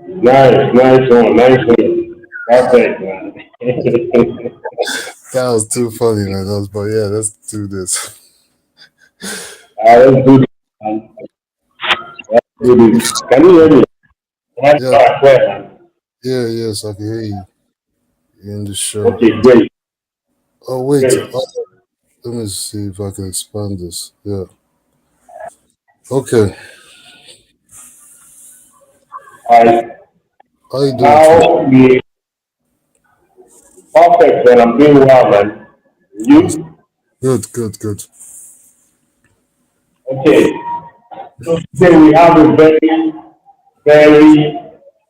Nice, nice one, nice one. Perfect, man. That was too funny, man. But yeah, let's do this. Let's do this, man. Let's do this. Can you hear me? Right, Yeah, right, well, man. yeah, yes, I can hear you in the show. Okay, great, Oh wait, great. let me see if I can expand this. Yeah. Okay. All right. How you doing today? Now we perfect, man. I'm doing well, man. Yes. You? Good, good, good. Okay. So today we have a very, very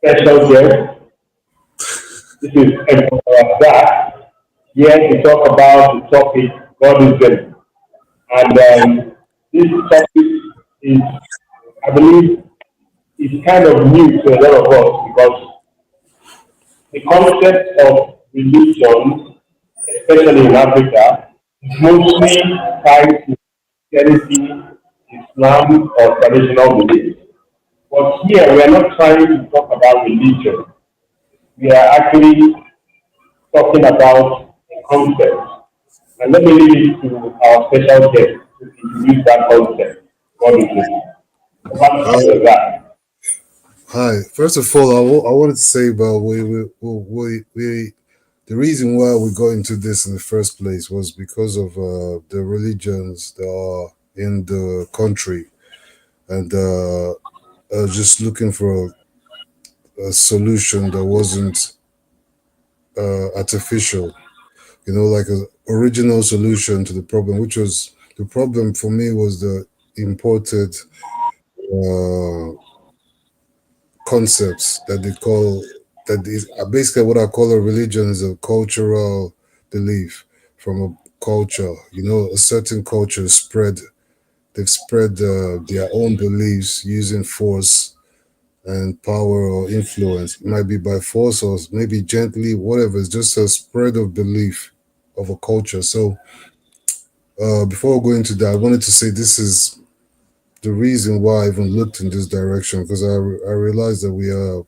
special guest. This is Emperor Rzak here to talk about the topic God is good. And this topic is, I believe, is kind of new to a lot of us because the concept of religion, especially in Africa, is mostly tied to Christianity, Islam, or traditional beliefs. But here we are not trying to talk about religion. We are actually talking about a concept. And let me leave it to our special guest to introduce that concept. What is it? Over Uh, to that. Hi. First of all, I wanted to say about we the reason why we got into this in the first place was because of the religions that are in the country, and just looking for a solution that wasn't artificial. Like a original solution to the problem, which was the problem for me was the imported uh, concepts that they call that is basically what I call a religion is a cultural belief from a culture. A certain culture spread they've spread their own beliefs using force and power or influence. It might be by force or maybe gently, whatever. It's just a spread of belief of a culture. So before going into that, I wanted to say this is the reason why I even looked in this direction because I realized that we're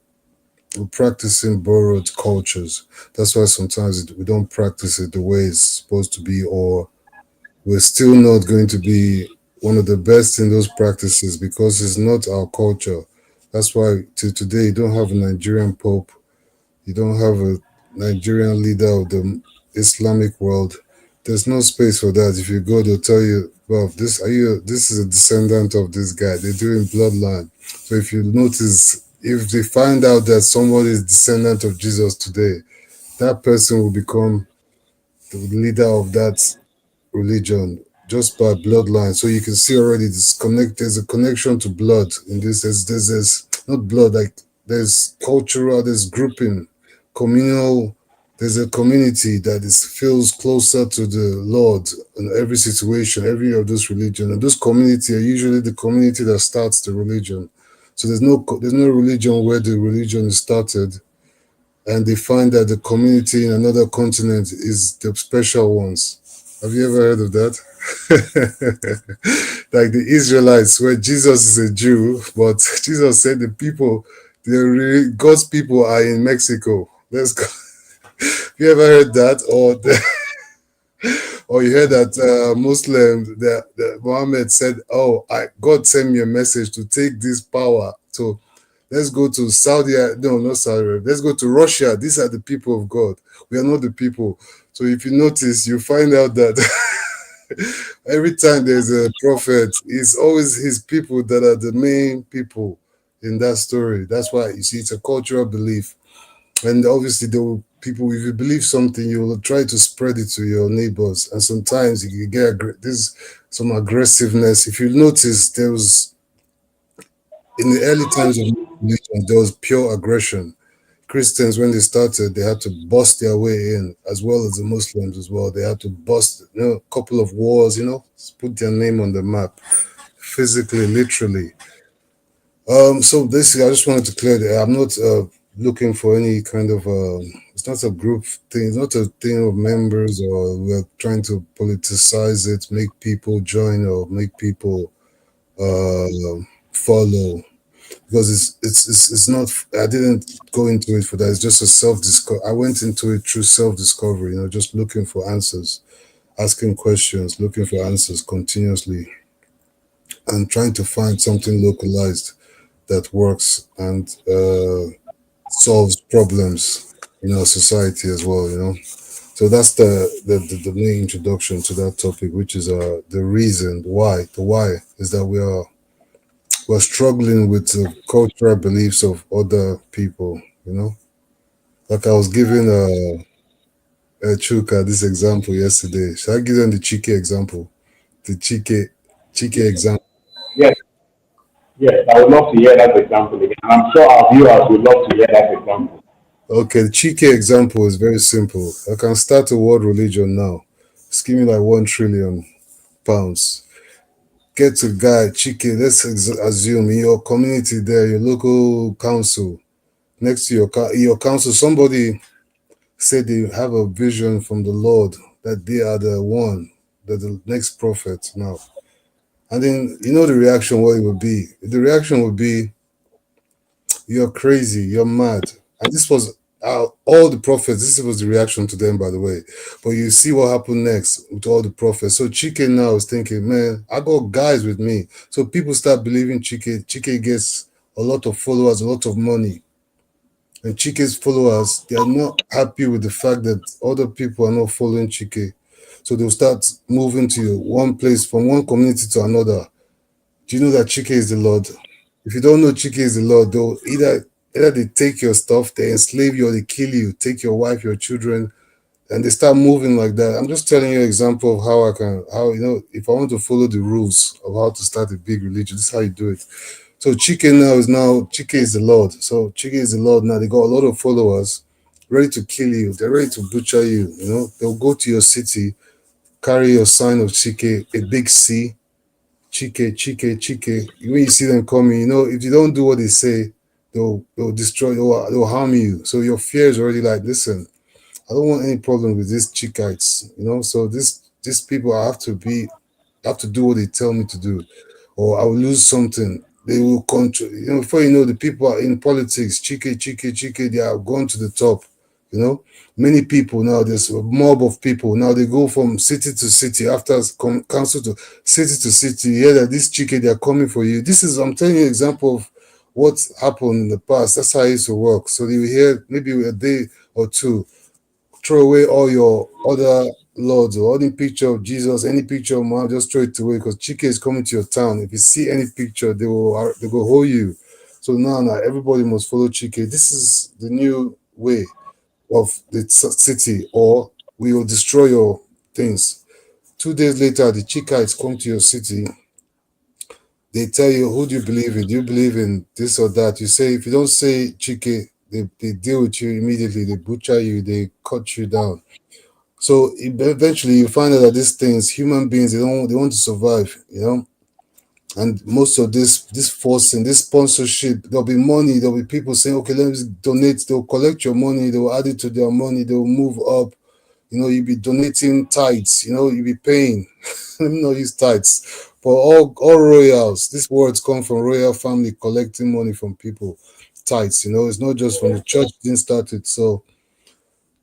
practicing borrowed cultures. That's why sometimes we don't practice it the way it's supposed to be, or we're still not going to be one of the best in those practices because it's not our culture. That's why to today you don't have a Nigerian Pope, you don't have a Nigerian leader of the Islamic world. There's no space for that. If you go, they'll tell you, well, this is a descendant of this guy. They're doing bloodline. So if you notice, if they find out that somebody is descendant of Jesus today, that person will become the leader of that religion just by bloodline. So you can see already there's a connection to blood in this. There's not blood, like there's cultural, there's grouping, communal, there's a community that is feels closer to the Lord in every situation, every of those religion. And those community are usually the community that starts the religion. So there's no religion where the religion is started and they find that the community in another continent is the special ones. Have you ever heard of that? Like the Israelites, where Jesus is a Jew, but Jesus said God's people are in Mexico. Let's go. Have you ever heard that? Or you heard that Muslims, that Muhammad said, "Oh, God sent me a message to take this power to let's go to no, not Saudi Arabia. Let's go to Russia. These are the people of God. We are not the people." So if you notice, you find out that every time there's a prophet, it's always his people that are the main people in that story. That's why you see it's a cultural belief. And obviously people, if you believe something, you will try to spread it to your neighbors. And sometimes you get this some aggressiveness. If you notice, there was in the early times of religion, there was pure aggression. Christians, when they started, they had to bust their way in, as well as the Muslims as well. They had to bust, a couple of wars, put their name on the map, physically, literally. So basically, I just wanted to clear that I'm not looking for any kind of. It's not a group thing. It's not a thing of members, or we're trying to politicize it, make people join or make people follow. because it's not. I didn't go into it for that. It's just a self discover. I went into it through self discovery. Just looking for answers, asking questions, looking for answers continuously, and trying to find something localized that works and solves problems in our society as well. So that's the main introduction to that topic, which is the reason why. The why is that we're struggling with the cultural beliefs of other people. Like I was giving Chuka this example yesterday. Should I give them the Chike example? The Chike example. Yes, yes, I would love to hear that example again. And I'm sure our viewers would love to hear that example. Okay, the Chike example is very simple. I can start a world religion now. Just give me like 1 trillion pounds. Get a guy, Chike, let's assume in your community there, your local council, next to your council, somebody said they have a vision from the Lord that they are the one, that the next prophet now. And then the reaction, what it would be. The reaction would be, you're crazy, you're mad. And this was all the prophets, this was the reaction to them, by the way. But you see what happened next with all the prophets. So Chike now is thinking, man, I got guys with me. So people start believing Chike. Chike gets a lot of followers, a lot of money. And Chike's followers, they are not happy with the fact that other people are not following Chike. So they'll start moving to one place, from one community to another. Do you know that Chike is the Lord? If you don't know Chike is the Lord, they'll either they take your stuff, they enslave you, or they kill you, take your wife, your children, and they start moving like that. I'm just telling you an example of how if I want to follow the rules of how to start a big religion, this is how you do it. So Chike is the Lord. So Chike is the Lord now. They got a lot of followers ready to kill you. They're ready to butcher you. They'll go to your city, carry your sign of Chike, a big C, Chike, Chike, Chike. When you see them coming, if you don't do what they say, they'll destroy, they'll harm you. So your fear is already like, listen, I don't want any problem with these Chikites. So these people have to do what they tell me to do, or I will lose something. They will control. Before you know, the people are in politics. Chike, Chike, Chike. They are going to the top. Many people now. There's a mob of people now. They go from city to city after council to city. You hear that this Chike, they are coming for you. I'm telling you an example of what happened in the past. That's how it used to work. So you hear maybe a day or two, throw away all your other lords or any picture of Jesus, any picture of Muhammad, just throw it away because Chike is coming to your town. If you see any picture, they will hold you. So now everybody must follow Chike. This is the new way of the city, or we will destroy your things. 2 days later, the Chikites come to your city. They tell you, who do you believe in? Do you believe in this or that? You say, if you don't say Chike, they deal with you immediately. They butcher you. They cut you down. So eventually you find out that these things, human beings, they want to survive. And most of this forcing, this sponsorship, there'll be money, there'll be people saying, okay, let me donate, they'll collect your money, they'll add it to their money, they'll move up. You'll be donating tithes, you'll be paying. Let me not use tithes. For all royals, these words come from royal family collecting money from people. Tithes, it's not just from the church, didn't start it. So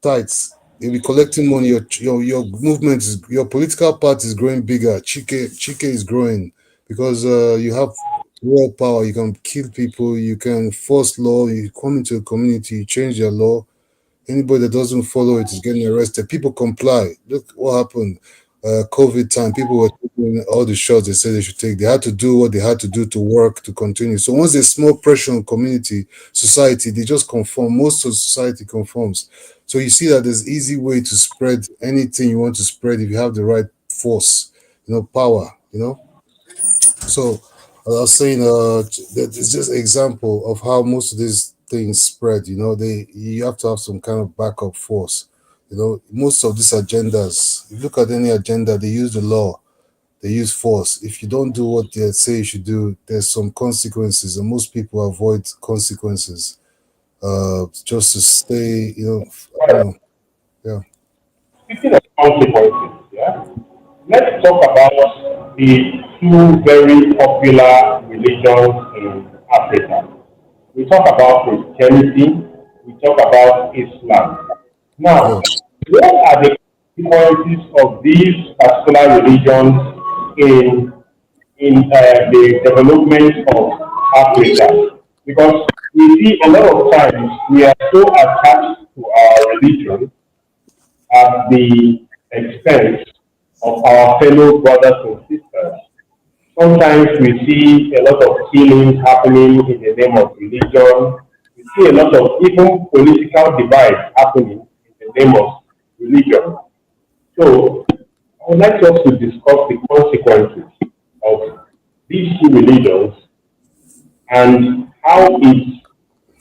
tithes. You'll be collecting money. Your movement your political party is growing bigger. Chike is growing because you have raw power. You can kill people. You can force law. You come into a community. You change their law. Anybody that doesn't follow it is getting arrested. People comply. Look what happened. COVID time, people were taking all the shots they said they should take. They had to do what they had to do to work to continue. So once there's small pressure on community, society, they just conform. Most of society conforms. So you see that there's easy way to spread anything you want to spread if you have the right force, power. So as I was saying, that is just an example of how most of these things spread. You have to have some kind of backup force. Most of these agendas, if you look at any agenda, they use the law, they use force. If you don't do what they say you should do, there's some consequences, and most people avoid consequences just to stay. I don't Right. know. Yeah. Speaking of consequences, yeah, let's talk about the two very popular religions in Africa. We talk about Christianity, we talk about Islam. Yeah. Now, what are the consequences of these particular religions in the development of Africa? Because we see a lot of times we are so attached to our religion at the expense of our fellow brothers and sisters. Sometimes we see a lot of killings happening in the name of religion. We see a lot of even political divide happening in the name of religion. So I would like us to discuss the consequences of these two religions and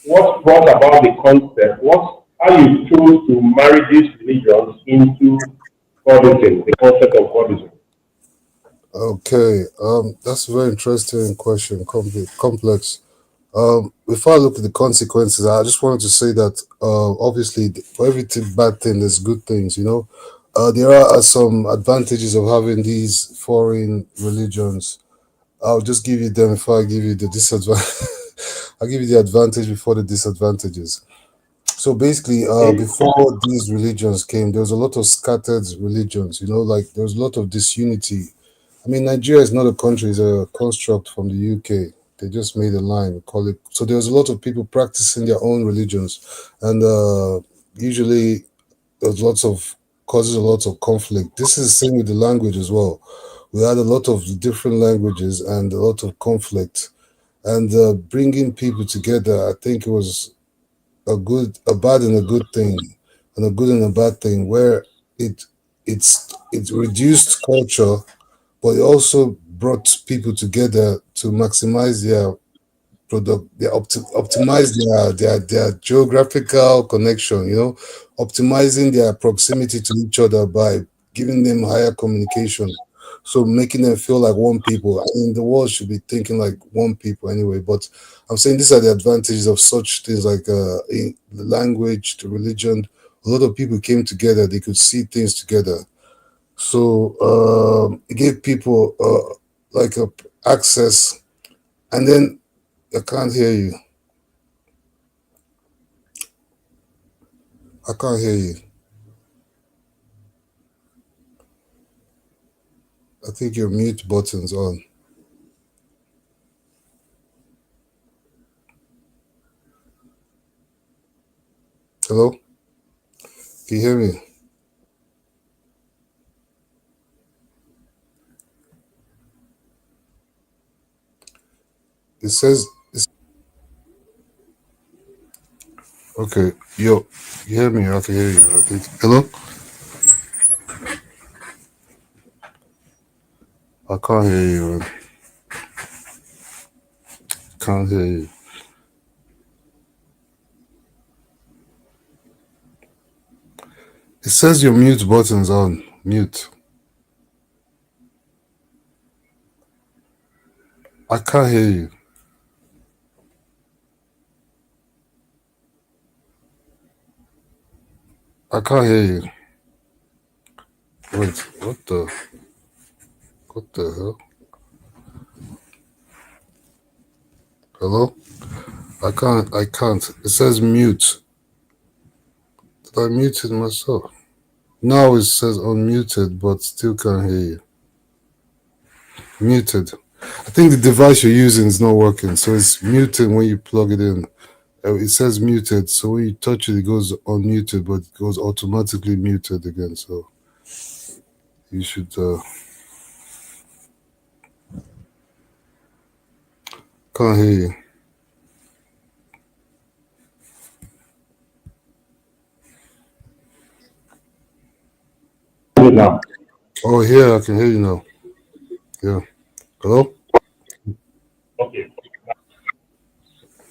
what brought about the concept, how you chose to marry these religions into Buddhism, the concept of Buddhism. Okay. That's a very interesting question. Complex. Before I look at the consequences, I just wanted to say that obviously for everything bad thing, there's good things. There are some advantages of having these foreign religions. I'll just give you them before I give you the disadvantage. I'll give you the advantage before the disadvantages. So basically, Okay? before these religions came, there was a lot of scattered religions. Like there was a lot of disunity. I mean, Nigeria is not a country; it's a construct from the UK. They just made a line, call it. So there was a lot of people practicing their own religions, and usually there's lots of causes a lot of conflict. This is the same with the language as well. We had a lot of different languages and a lot of conflict, and bringing people together. I think it was a bad and a good thing, and a good and a bad thing, where it it reduced culture, but it also brought people together to maximize their optimize their geographical connection, optimizing their proximity to each other by giving them higher communication, so making them feel like one people. I mean, the world should be thinking like one people anyway, but I'm saying these are the advantages of such things like in the language, the religion. A lot of people came together, they could see things together, so it gave people like a access. And then I can't hear you. I can't hear you. I think your mute button's on. Hello? Can you hear me? It says it's okay. Yo, you hear me? I can hear you. I think. Hello? I can't hear you, man. Can't hear you. It says your mute button's on. Mute. I can't hear you. I can't hear you. Wait, what the hell? Hello? I can't. It says mute. Did I mute it myself? Now it says unmuted, but still can't hear you. Muted. I think the device you're using is not working, so it's muted when you plug it in. It says muted, so when you touch it, it goes unmuted, but it goes automatically muted again. So you should can't hear you. Now. Oh, here I can hear you now. Yeah. Hello. Okay.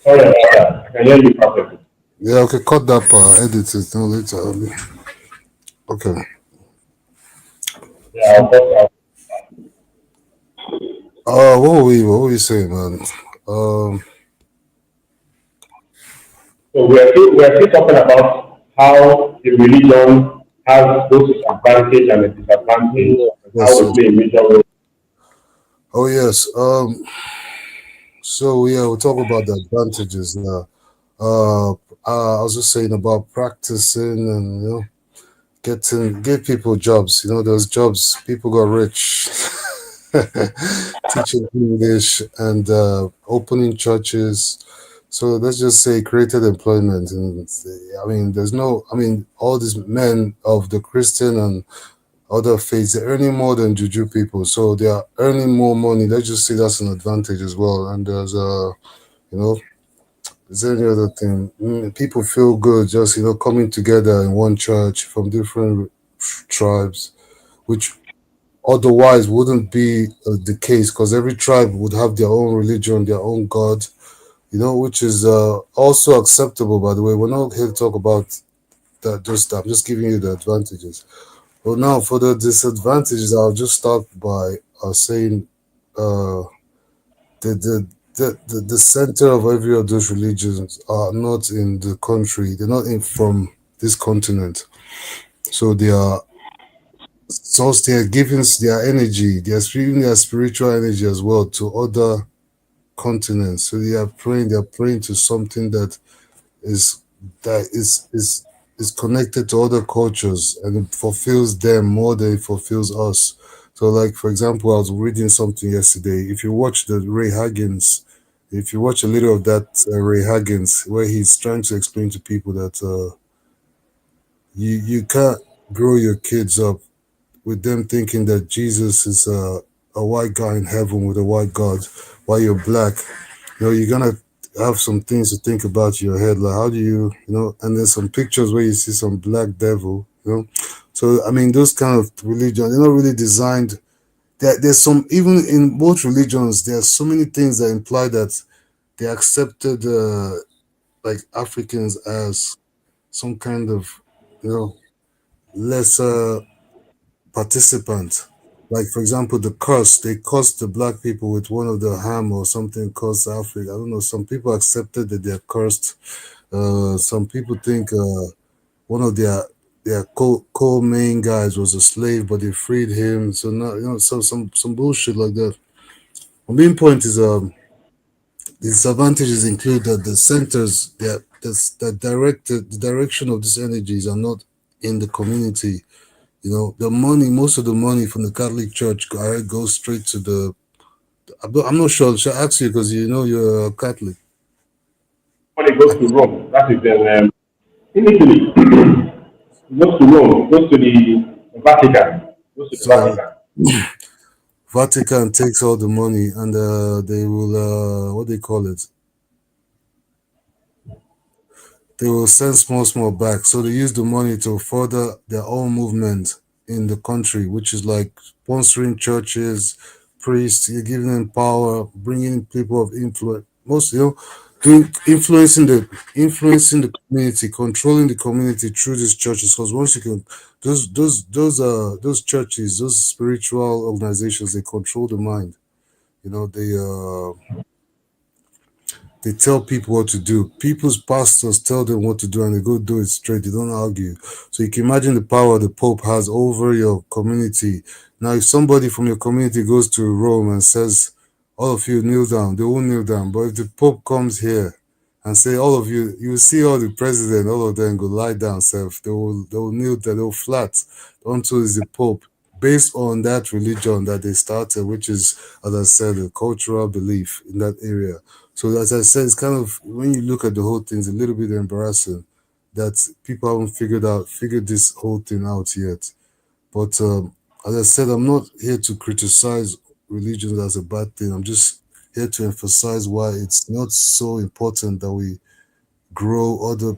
Sorry about that. I can hear you perfectly. Yeah. Okay. Cut that part. Edit it. No later. Okay. Yeah, What were we saying, man? Um. so we are still talking about how the religion has both its advantage and its disadvantage, and how Yes. they Yes. play a major role. Oh yes. So yeah, we'll talk about the advantages now. I was just saying about practicing and get people jobs. Those jobs people got rich, teaching English and opening churches. So let's just say created employment, and I mean, there's no, I mean, all these men of the Christian and other faiths, they're earning more than juju people, so they are earning more money. Let's just say that's an advantage as well. And there's you know is there any other thing? People feel good just coming together in one church from different tribes, which otherwise wouldn't be the case because every tribe would have their own religion, their own god, which is also acceptable. By the way, we're not here to talk about that. Just I'm just giving you the advantages. Well, now for the disadvantages, I'll just start by saying uh, the center of every of those religions are not in the country. They're not in from this continent, so they are source. They are giving their energy. They are giving their spiritual energy as well to other continents. So they are praying. They are praying to something is that is connected to other cultures and it fulfills them more than it fulfills us. So, like for example, I was reading something yesterday. If you watch the Ray Haggins, if you watch a little of that Ray Haggins, where he's trying to explain to people that you can't grow your kids up with them thinking that Jesus is a white guy in heaven with a white God, while you're black. You're gonna have some things to think about in your head, like how do and there's some pictures where you see some black devil. So I mean, those kind of religion, they're not really designed. There's some even in both religions. There are so many things that imply that they accepted like Africans as some kind of you know lesser participant. Like for example, the curse they cursed the black people with one of the ham or something cursed Africa. I don't know. Some people accepted that they're cursed. Some people think one of their co main guys was a slave, but they freed him. So now so some bullshit like that. My main point is the disadvantages include that the centers that direct the direction of these energies are not in the community. The money, most of the money from the Catholic Church goes straight to the. I'm not sure. Should I ask you because you're a Catholic? When it goes to Rome, that is in Italy. It goes to Rome, it goes to the Vatican, it goes to the So Vatican. Vatican takes all the money and they will what they call it? They will send small back. So they use the money to further their own movement in the country, which is like sponsoring churches, priests, you're giving them power, bringing people of influence. Most doing influencing the community, controlling the community through these churches. Because once you can, those churches, those spiritual organizations, they control the mind. They tell people what to do. People's pastors tell them what to do and they go do it straight. They don't argue. So you can imagine the power the Pope has over your community. Now, if somebody from your community goes to Rome and says, all of you kneel down, they won't kneel down. But if the Pope comes here and say, all of you, you will see all the president, all of them go lie down, self. They will kneel down, they'll flat until it's the Pope. Based on that religion that they started, which is, as I said, a cultural belief in that area. So as I said, it's kind of when you look at the whole thing, it's a little bit embarrassing that people haven't figured this whole thing out yet. But as I said, I'm not here to criticize religions as a bad thing. I'm just here to emphasize why it's not so important that we grow other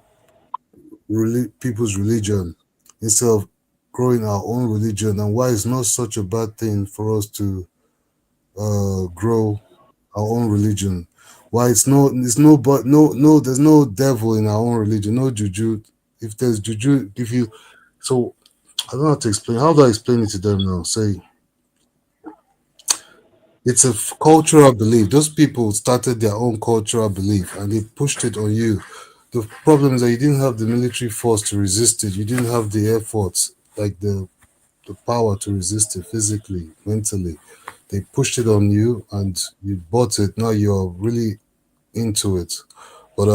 people's religion instead of growing our own religion, and why it's not such a bad thing for us to grow our own religion. Why it's no but no there's no devil in our own religion, no juju. If there's juju, if you so I don't know how to explain. How do I explain it to them now? Say it's a cultural belief. Those people started their own cultural belief and they pushed it on you. The problem is that you didn't have the military force to resist it. You didn't have the air force, like the power to resist it physically, mentally. They pushed it on you and you bought it. Now you're really into it. But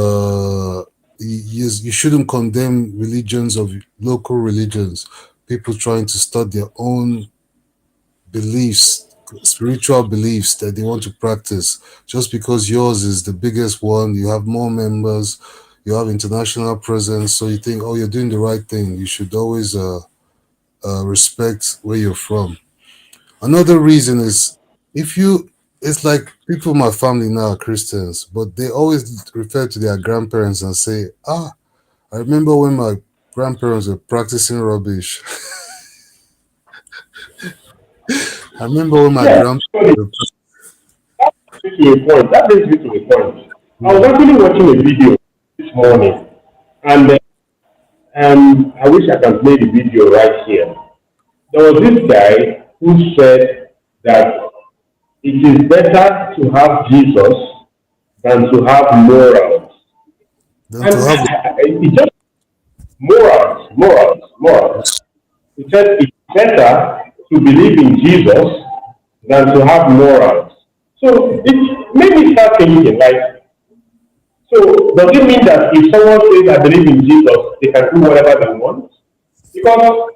you shouldn't condemn religions of local religions. People trying to start their own beliefs, spiritual beliefs that they want to practice. Just because yours is the biggest one, you have more members, you have international presence, so you think, oh, you're doing the right thing. You should always respect where you're from. Another reason is if you, it's like people in my family now are Christians, but they always refer to their grandparents and say, ah, I remember when my grandparents were practicing rubbish. I remember when my Yeah, grandparents so were. to a point. That brings me to a point. I was Mm, actually watching a video this morning, and I wish I can play the video right here. There was this guy who said that it is better to have Jesus than to have morals. then And to have. it just morals. He said it's better to believe in Jesus than to have morals. So it made me start thinking, like, so does it mean that if someone says I believe in Jesus, they can do whatever they want? Because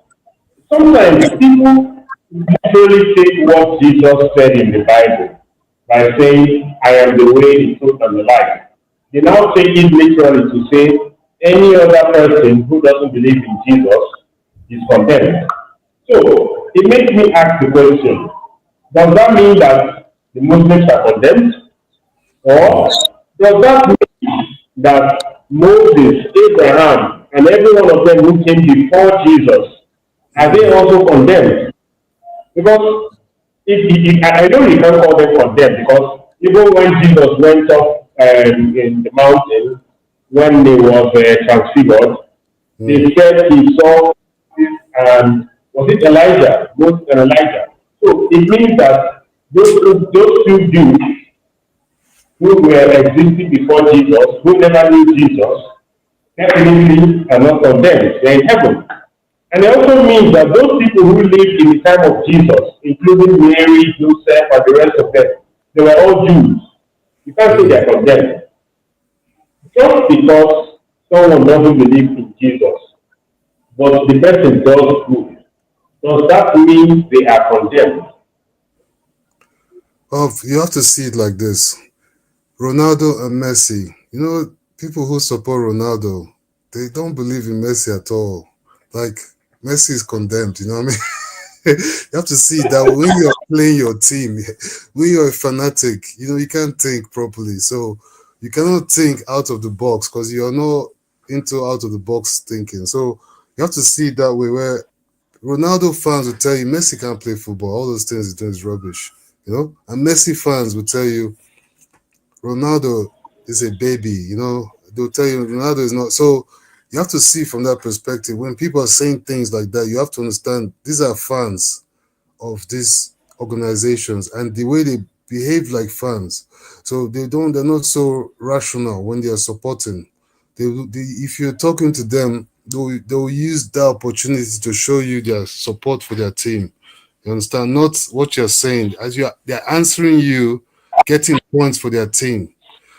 sometimes people literally take what Jesus said in the Bible by saying, I am the way, the truth, and the life. They now take it literally to say any other person who doesn't believe in Jesus is condemned. So it makes me ask the question, does that mean that the Muslims are condemned? Mm, Or does that mean that Moses, Abraham, and every one of them who came before Jesus, are they mm, also condemned? Because I know you can't call them condemned because even when Jesus went up in the mountain, when he was transfigured, they mm, said he saw was it Elijah, Moses and Elijah. So it means that those two Jews who were existing before Jesus, who never knew Jesus, definitely are not condemned. They're in heaven. And it also means that those people who lived in the time of Jesus, including Mary, Joseph, and the rest of them, they were all Jews. You can't say mm. they're condemned. Just because someone doesn't believe in Jesus, but the person does good, does that mean they are condemned? You have to see it like this. Ronaldo and Messi. You know, people who support Ronaldo, they don't believe in Messi at all. Like Messi is condemned. You know what I mean? You have to see that when you're playing your team, when you're a fanatic, you know, you can't think properly. So you cannot think out of the box because you're not into out of the box thinking. So you have to see it that way where Ronaldo fans will tell you Messi can't play football. All those things he's doing is rubbish. You know? And Messi fans will tell you Ronaldo is a baby, you know. They'll tell you Ronaldo is not. So you have to see from that perspective. When people are saying things like that, you have to understand these are fans of these organizations and the way they behave like fans. So they're not so rational when they are supporting. If you're talking to them, they'll use that opportunity to show you their support for their team. You understand? Not what you're saying. They're answering you, getting points for their team.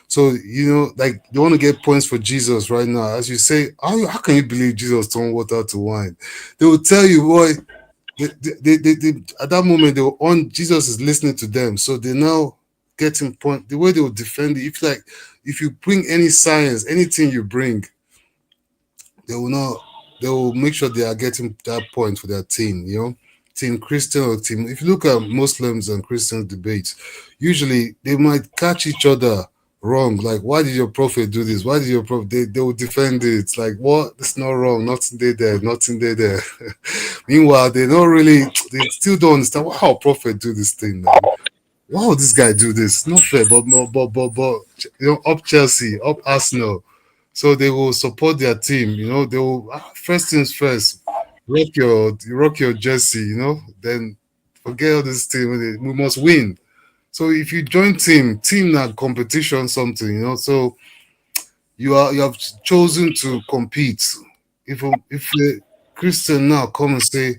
So you know, like they want to get points for Jesus right now. As you say, how can you believe Jesus turned water to wine? They will tell you, boy, at that moment they were on. Jesus is listening to them, so they now getting point. The way they will defend it, if you bring any science, anything you bring, they will not. They will make sure they are getting that point for their team. You know, team Christian or team. If you look at Muslims and Christians debates, usually they might catch each other wrong. Like, why did your prophet do this? Why did your prophet? They will defend it. It's like, what? It's not wrong. Nothing they there. Nothing they there. Meanwhile, they don't really. They still don't understand how prophet do this thing, man. Why would this guy do this? Not fair, but you know, up Chelsea, up Arsenal. So they will support their team. You know, they will first things first. Rock your jersey. You know, then forget all this team. We must win. So if you join team not competition something. You know, so you have chosen to compete. If a Christian now come and say,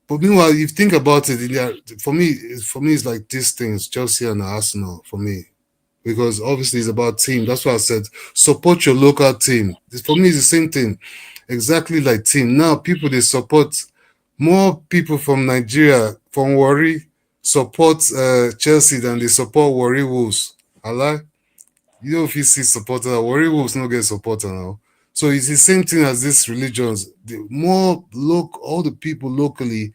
But meanwhile, if you think about it, for me, it's like these things: Chelsea and Arsenal. For me, because obviously it's about team. That's why I said support your local team. For me, it's the same thing, exactly like team. Now people they support more people from Nigeria, from Warri, support Chelsea than they support Warri Wolves. I lie. You know if you see supporter, Warri Wolves not get supporter now. So it's the same thing as these religions. The more look all the people locally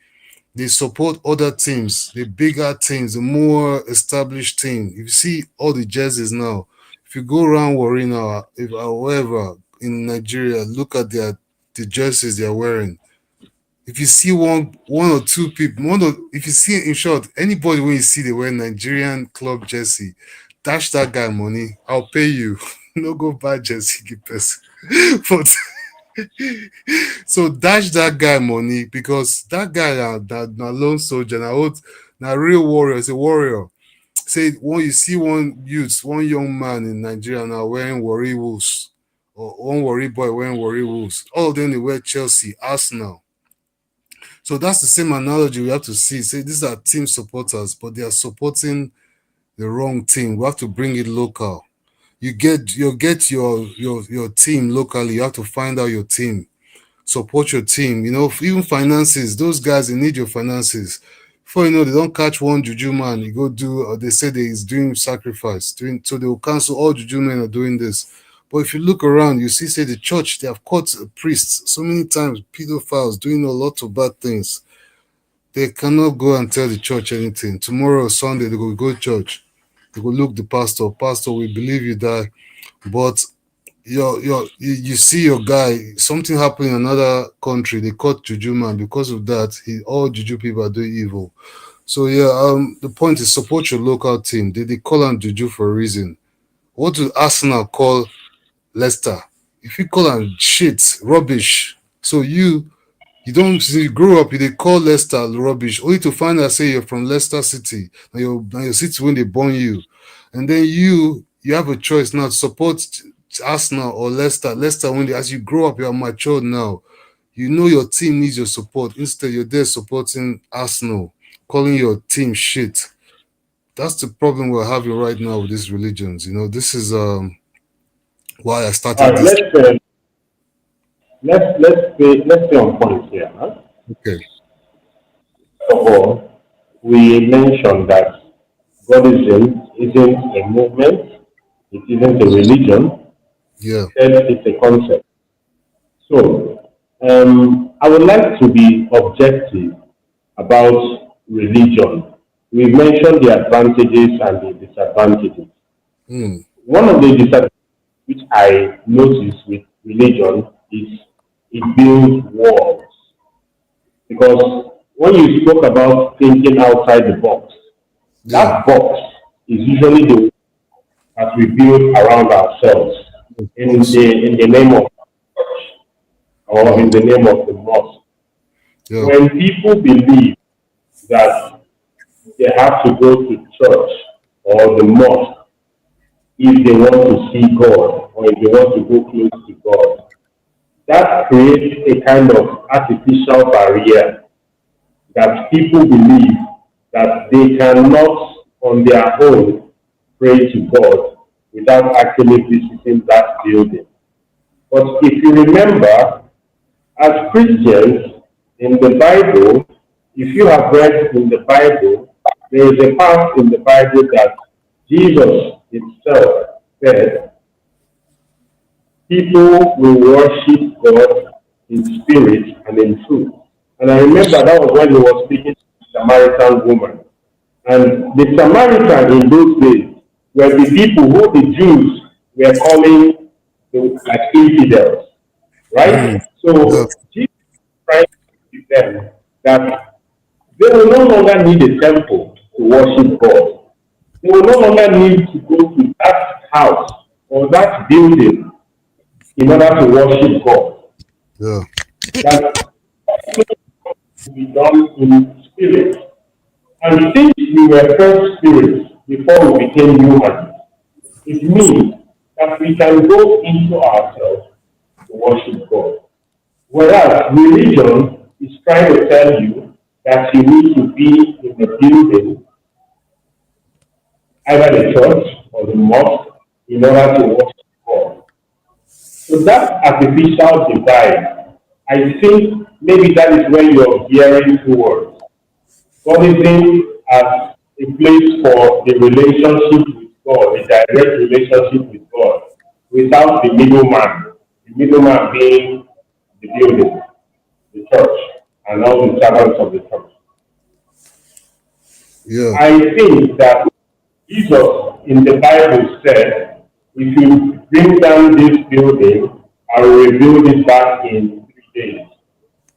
they support other teams, the bigger teams, the more established team. If you see all the jerseys now, if you go around Warri now, if however in Nigeria, look at the jerseys they are wearing. If you see one or two people, if you see in short anybody when you see they wear Nigerian club jersey, dash that guy money. I'll pay you. No go buy jersey, give person. But so dash that guy money because that guy na lone soldier, na real warrior, is a warrior. Say when you see one young man in Nigeria now wearing Warri Wolves, or one Warri boy wearing Warri Wolves, all of them they wear Chelsea, Arsenal. So that's the same analogy we have to see. Say these are team supporters, but they are supporting the wrong team. We have to bring it local. You get your team locally. You have to find out your team, support your team. Even finances, those guys they need your finances. Before you know, they don't catch one juju man. You go do, or they say they is doing sacrifice, so they will cancel all juju men are doing this. But if you look around, you see, say the church they have caught priests so many times, pedophiles doing a lot of bad things. They cannot go and tell the church anything. Tomorrow, Sunday, they go to church. They go look the pastor. Pastor, we believe you die, but you see your guy, something happened in another country, they caught juju man. Because of that, all juju people are doing evil. So yeah, the point is support your local team. They call on juju for a reason. What do Arsenal call Leicester? If you call them shit, rubbish, so you don't see, you grow up, you they call Leicester rubbish, only to find out say you're from Leicester City, and your city when they born you, and then you have a choice now to support Arsenal or Leicester. Leicester when as you grow up, you are matured now. You know your team needs your support. Instead, you're there supporting Arsenal, calling your team shit. That's the problem we're having right now with these religions. This is why I All started right, this. let's stay on point here. Huh? Okay. First of all, we mentioned that Buddhism isn't a movement, it isn't a religion, Yeah. instead it's a concept. So, I would like to be objective about religion. We mentioned the advantages and the disadvantages. Mm. One of the disadvantages which I notice with religion is it builds walls. Because when you spoke about thinking outside the box, Yeah. that box is usually the that we build around ourselves Of in course. the name of church or in Mm. the name of the mosque. Yeah. When people believe that they have to go to church or the mosque if they want to see God or if they want to go close to God, that creates a kind of artificial barrier that people believe that they cannot on their own pray to God without actually visiting that building. But if you remember, as Christians in the Bible, if you have read in the Bible, there is a part in the Bible that Jesus himself said, people will worship God in spirit and in truth. And I remember that was when he was speaking to the Samaritan woman. And the Samaritan in those days were the people who the Jews were calling like infidels, Mm. right? Yeah. So Jesus trying to tell them that they will no longer need a temple to worship God. They will no longer need to go to that house or that building in order to worship God. Yeah. That will be done in spirit. And since we were first spirits before we became human, it means that we can go into ourselves to worship God. Whereas religion is trying to tell you that you need to be in the building, either the church or the mosque, in order to worship God. So that artificial divide, I think maybe that is where you're gearing towards. Godism as a place for the relationship with God, a direct relationship with God, without the middleman. The middleman being the building, the church, and all the servants of the church. Yeah, I think that Jesus in the Bible said, if you bring down this building, I will rebuild it back in 3 days.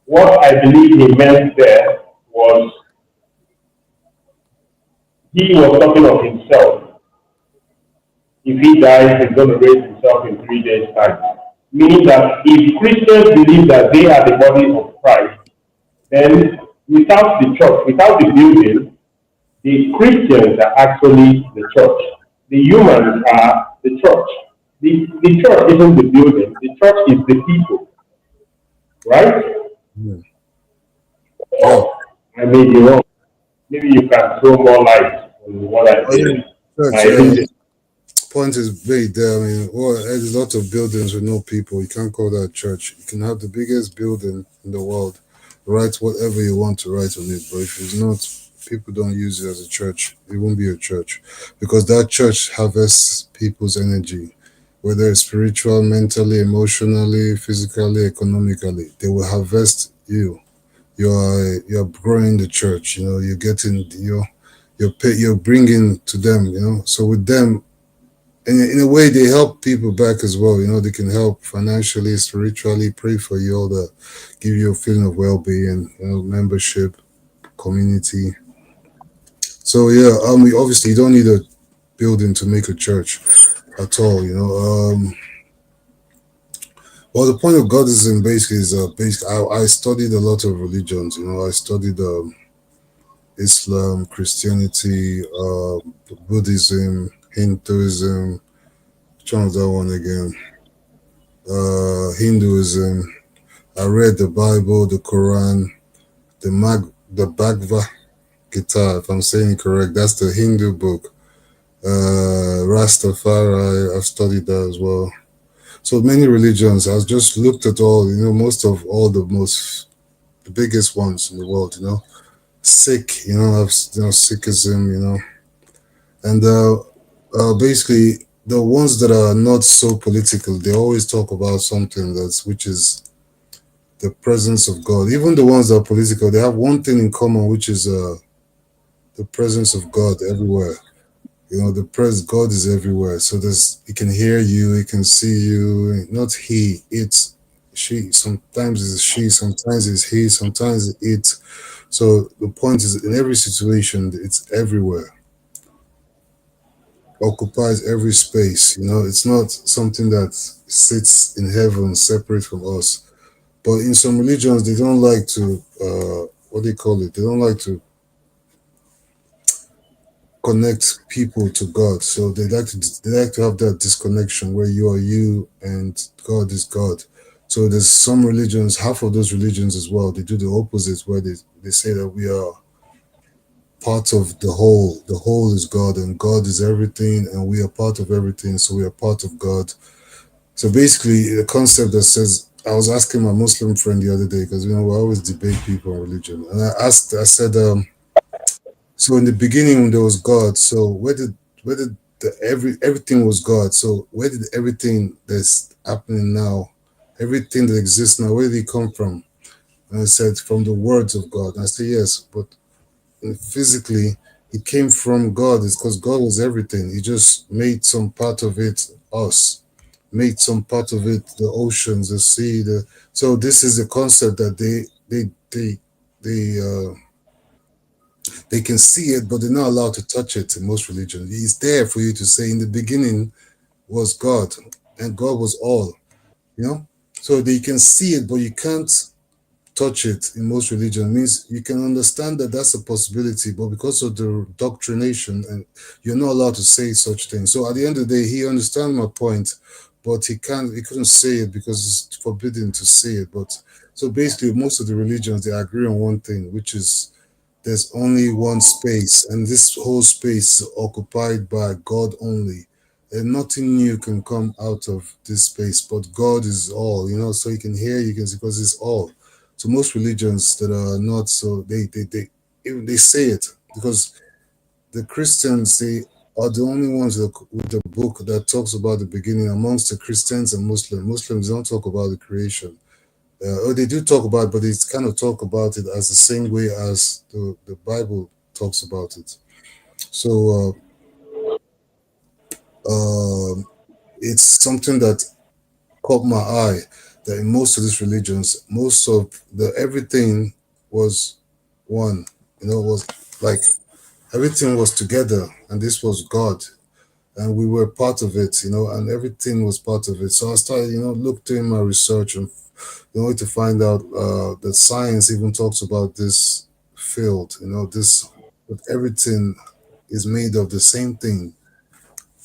What I believe he meant there was he was talking of himself. If he dies, he's going to raise himself in 3 days' time. Meaning that if Christians believe that they are the body of Christ, then without the church, without the building, the Christians are actually the church. The humans are the church. The church isn't the building, the church is the people, right? yeah, yeah. Oh, I may be wrong. Maybe you can throw more light on what I'm Oh yeah, saying. church. I think Point is made there. I mean, well, there's a lot of buildings with no people. You can't call that church. You can have the biggest building in the world, write whatever you want to write on it, but if it's not, people don't use it as a church. It won't be a church because that church harvests people's energy, whether it's spiritual, mentally, emotionally, physically, economically. They will harvest you. You're growing the church. You know, you're getting you're bringing to them. You know, so with them and in a way they help people back as well. You know, they can help financially, spiritually, pray for you, all that, give you a feeling of well-being, you know, membership, community. So yeah, we obviously you don't need a building to make a church at all. You know, well, the point of Godism basically is I studied a lot of religions. You know, I studied Islam, Christianity, Buddhism, Hinduism. Which one was that one again? Hinduism. I read the Bible, the Quran, the Bhagavad Gita, if I'm saying it correct. That's the Hindu book. Rastafari, I've studied that as well. So many religions. I've just looked at all, you know, most of all the biggest ones in the world, you know. Sikh, Sikhism, and basically the ones that are not so political, they always talk about something which is the presence of God. Even the ones that are political, they have one thing in common, which is the presence of God everywhere. You know, the pres God is everywhere. So he can hear you, he can see you. Not he, it's she. Sometimes it's she, sometimes it's he, sometimes it's it. So the point is, in every situation, it's everywhere, occupies every space. You know, it's not something that sits in heaven separate from us. But in some religions, they don't like to, what do you call it? They don't like to connect people to God. So they like to have that disconnection where you are you and God is God. So there's some religions, half of those religions as well, they do the opposite where they say that we are part of the whole. The whole is God and God is everything and we are part of everything. So we are part of God. So basically the concept that says I was asking my Muslim friend the other day because we always debate people on religion. And I said, so in the beginning when there was God, so where did everything was God. So where did everything that's happening now, everything that exists now, where did it come from? And I said from the words of God. And I said yes, but physically it came from God. It's because God was everything. He just made some part of it us, made some part of it the oceans, the sea. So this is the concept that they can see it, but they're not allowed to touch it in most religions. It's there for you to say, in the beginning was God, and God was all, you know? So they can see it, but you can't touch it in most religions. It means you can understand that that's a possibility, but because of the doctrination, and you're not allowed to say such things. So at the end of the day, he understands my point, but he couldn't say it because it's forbidden to say it. But so basically, most of the religions, they agree on one thing, which is there's only one space, and this whole space is occupied by God only. And nothing new can come out of this space, but God is all, so you can hear, you can see, because it's all. So most religions that are not so, even they say it, because the Christians, they are the only ones with the book that talks about the beginning amongst the Christians and Muslims. Muslims don't talk about the creation. Or they do talk about it, but they kind of talk about it as the same way as the Bible talks about it. So it's something that caught my eye, that in most of these religions, most of the everything was one. Was like everything was together, and this was God, and we were part of it. And everything was part of it. So I started, look doing my research and to find out that science even talks about this field, this that everything is made of the same thing,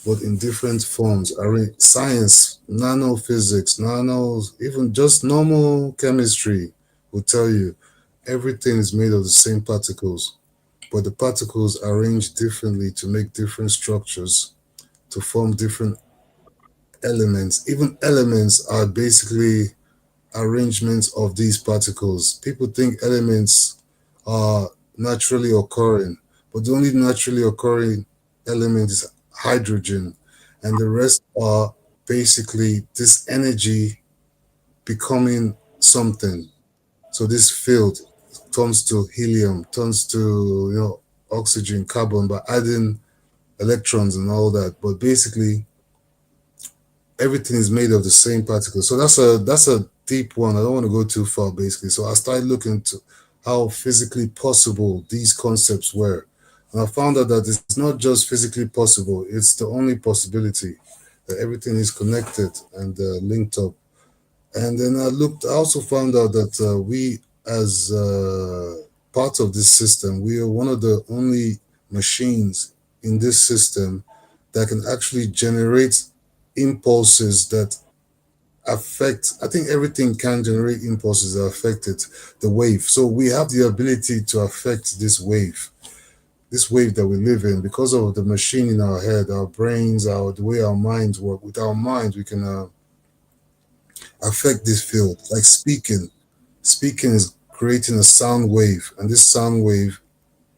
but in different forms. Science, nanophysics, even just normal chemistry will tell you everything is made of the same particles, but the particles are arranged differently to make different structures, to form different elements. Even elements are basically arrangements of these particles. People think elements are naturally occurring, but the only naturally occurring element is hydrogen, and the rest are basically this energy becoming something. So this field turns to helium, turns to oxygen, carbon by adding electrons and all that. But basically, everything is made of the same particles. So that's a deep one. I don't want to go too far, basically. So I started looking into how physically possible these concepts were. And I found out that it's not just physically possible, it's the only possibility, that everything is connected and linked up. And then I also found out that we, as part of this system, we are one of the only machines in this system that can actually generate impulses that affect. I think everything can generate impulses that affect it, the wave. So we have the ability to affect this wave that we live in, because of the machine in our head, our brains, the way our minds work. With our minds, we can affect this field. Like speaking is creating a sound wave, and this sound wave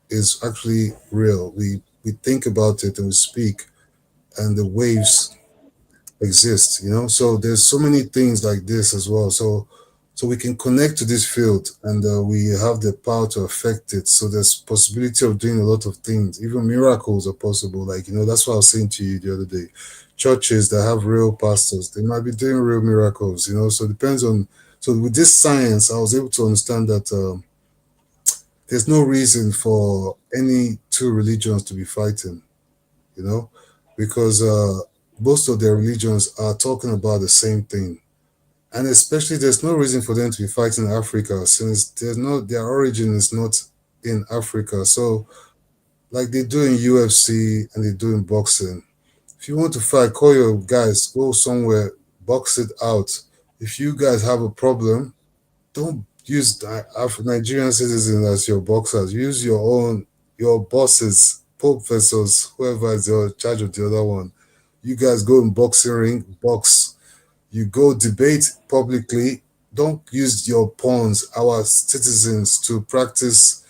is actually real. We think about it and we speak, and the waves exist. So there's so many things like this as well. So we can connect to this field, and we have the power to affect it. So there's possibility of doing a lot of things. Even miracles are possible. Like, that's what I was saying to you the other day. Churches that have real pastors, they might be doing real miracles. So it depends on. So with this science, I was able to understand that there's no reason for any two religions to be fighting. you know, because most of their religions are talking about the same thing. And especially, there's no reason for them to be fighting Africa, since their origin is not in Africa. So, like they do in UFC and they do in boxing, if you want to fight, call your guys, go somewhere, box it out. If you guys have a problem, don't use Nigerian citizens as your boxers. Use your bosses, Pope vessels, whoever is in charge of the other one. You guys go in boxing ring, box. You go debate publicly. Don't use your pawns, our citizens, to practice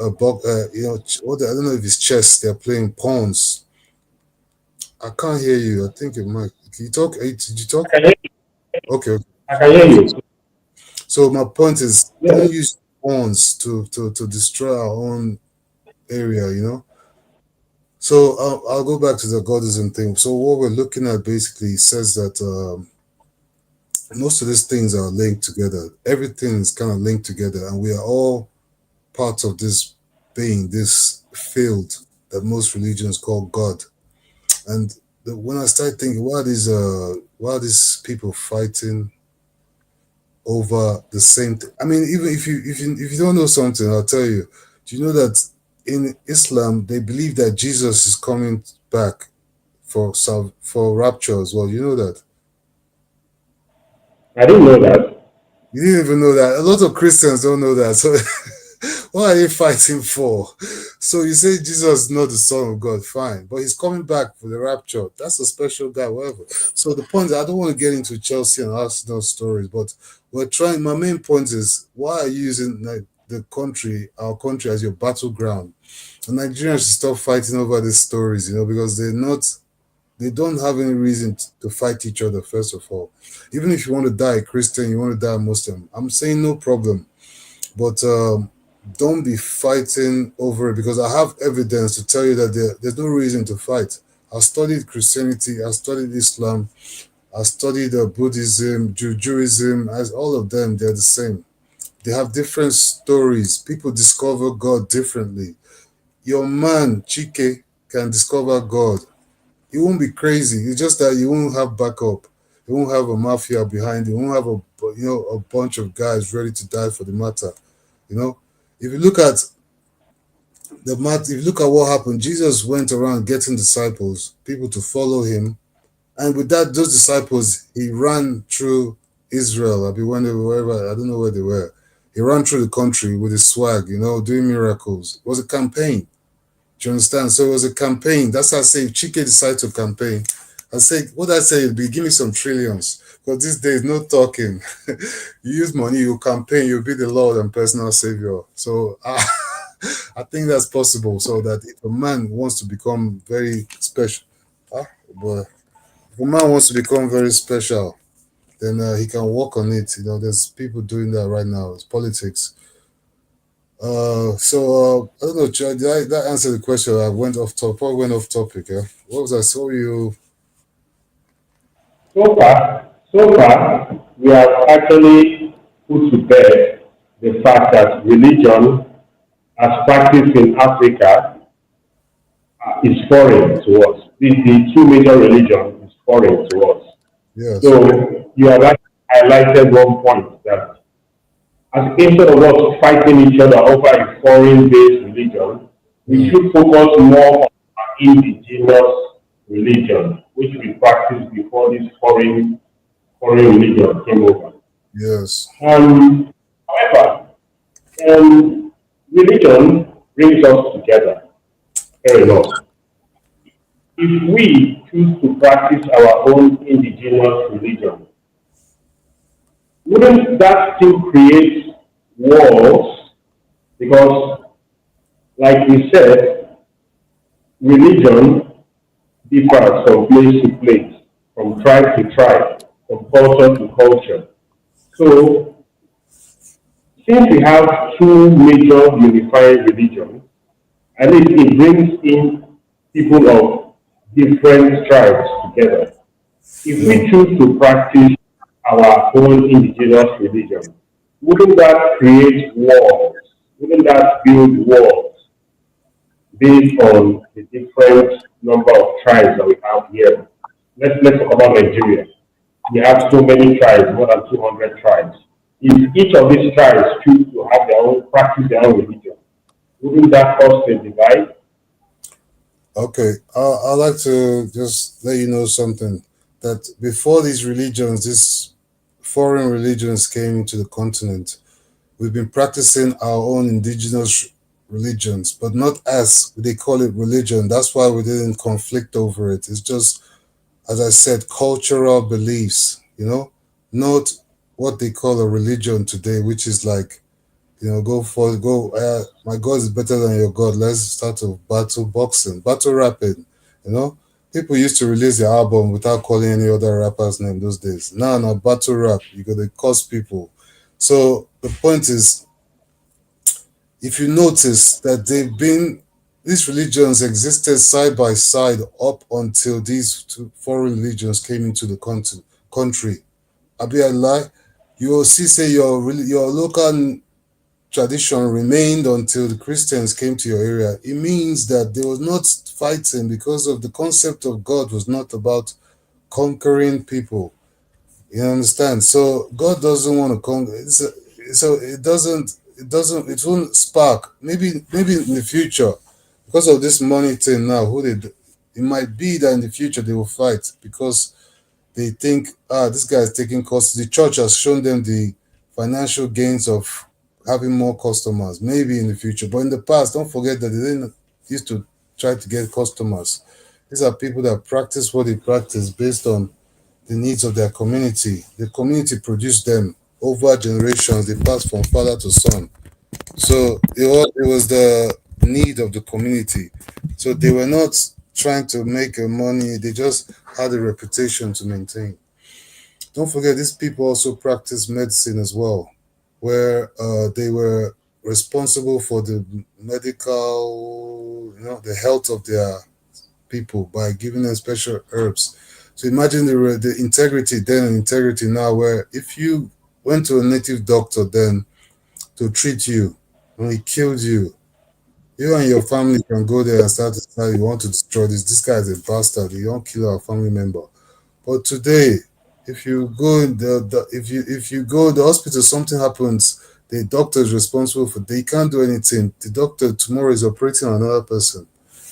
I don't know if it's chess. They're playing pawns. I can't hear you. I think it might. Can you talk? Did you talk? I can hear you. Okay, okay. I can hear you. So my point is, don't Yes. use pawns to destroy our own area. So I'll go back to the Goddism thing. So what we're looking at basically says that most of these things are linked together. Everything is kind of linked together, and we are all part of this being, this field that most religions call God. And when I started thinking, why are these people fighting over the same thing? I mean, even if you don't know something, I'll tell you. Do you know that in Islam they believe that Jesus is coming back for rapture as well? You know that? I didn't know that. You didn't even know that. A lot of Christians don't know that. So What are they fighting for? So you say Jesus is not the Son of God, fine, but he's coming back for the rapture. That's a special guy, whatever. So the point is, I don't want to get into Chelsea and Arsenal stories, but we're trying. My main point is, why are you using like the country, our country, as your battleground? And Nigerians should stop fighting over these stories, because they don't have any reason to fight each other, first of all. Even if you want to die a Christian, you want to die a Muslim, I'm saying no problem. But don't be fighting over it, because I have evidence to tell you that there's no reason to fight. I studied Christianity, I studied Islam, I studied Buddhism, Judaism, as all of them, they're the same. They have different stories. People discover God differently. Your man, Chike, can discover God. He won't be crazy. It's just that you won't have backup. You won't have a mafia behind you. You won't have a bunch of guys ready to die for the matter. You know, if you look at if you look at what happened, Jesus went around getting disciples, people to follow him, and with that, those disciples, he ran through Israel. I mean, when they were wherever, I don't know where they were. He ran through the country with his swag, doing miracles. It was a campaign. Do you understand? So it was a campaign. That's how I say if Chike decided to campaign, I say, what I say would be, give me some trillions. Because these days, no talking. You use money, you campaign, you'll be the Lord and personal savior. So I think that's possible. So that if a man wants to become very special, boy, if a man wants to become very special, then he can work on it. There's people doing that right now. It's politics. I don't know, Chad, did that answer the question? I went off top. Probably went off topic. Yeah. What was I? Saw you. So far, we have actually put to bed the fact that religion, as practiced in Africa, is foreign to us. The two major religions is foreign to us. Yes. So you have actually highlighted one point that as instead of us fighting each other over a foreign-based religion, we Mm, should focus more on our indigenous religion, which we practiced before this foreign religion came over. yes. However, um, religion brings us together. Fair Yes. enough. If we choose to practice our own indigenous religion, wouldn't that still create walls? Because, like we said, religion differs from place to place, from tribe to tribe, from culture to culture. So, since we have two major unifying religions, at least it brings in people of different tribes together. If Yeah. we choose to practice our own indigenous religion, wouldn't that create walls? Wouldn't that build walls based on the different number of tribes that we have here? Let's talk about Nigeria. We have so many tribes, more than 200 tribes. If each of these tribes choose to have their own practice their own religion, wouldn't that cause a divide? Okay. I'd like to just let you know something, that before these religions, these foreign religions came into the continent, we've been practicing our own indigenous religions, but not as they call it religion. That's why we didn't conflict over it. It's just, as I said, cultural beliefs, not what they call a religion today, which is like, my God is better than your God. Let's start a battle boxing, battle rapping, you know. People used to release their album without calling any other rapper's name those days. Now, battle rap, you gotta curse people. So the point is, if you notice that these religions existed side by side up until these two foreign religions came into the country. Abi I lie, you will see say your local tradition remained until the Christians came to your area. It means that there was not fighting, because of the concept of God was not about conquering people. You understand? So God doesn't want to conquer. So it won't spark. Maybe in the future, because of this money thing now, it might be that in the future they will fight, because they think, this guy is taking costs. The church has shown them the financial gains of having more customers, maybe in the future. But in the past, don't forget that they didn't used to try to get customers. These are people that practice what they practice based on the needs of their community. The community produced them over generations. They passed from father to son. So it was the need of the community. So they were not trying to make money. They just had a reputation to maintain. Don't forget, these people also practice medicine as well, where they were responsible for the medical, the health of their people by giving them special herbs. So imagine the integrity then and integrity now, where if you went to a native doctor then to treat you and he killed you, you and your family can go there and start to say you want to destroy this. This guy is a bastard. You don't kill our family member. But today, if you go in if you go in the hospital, something happens. The doctor is responsible for. They can't do anything. The doctor tomorrow is operating on another person.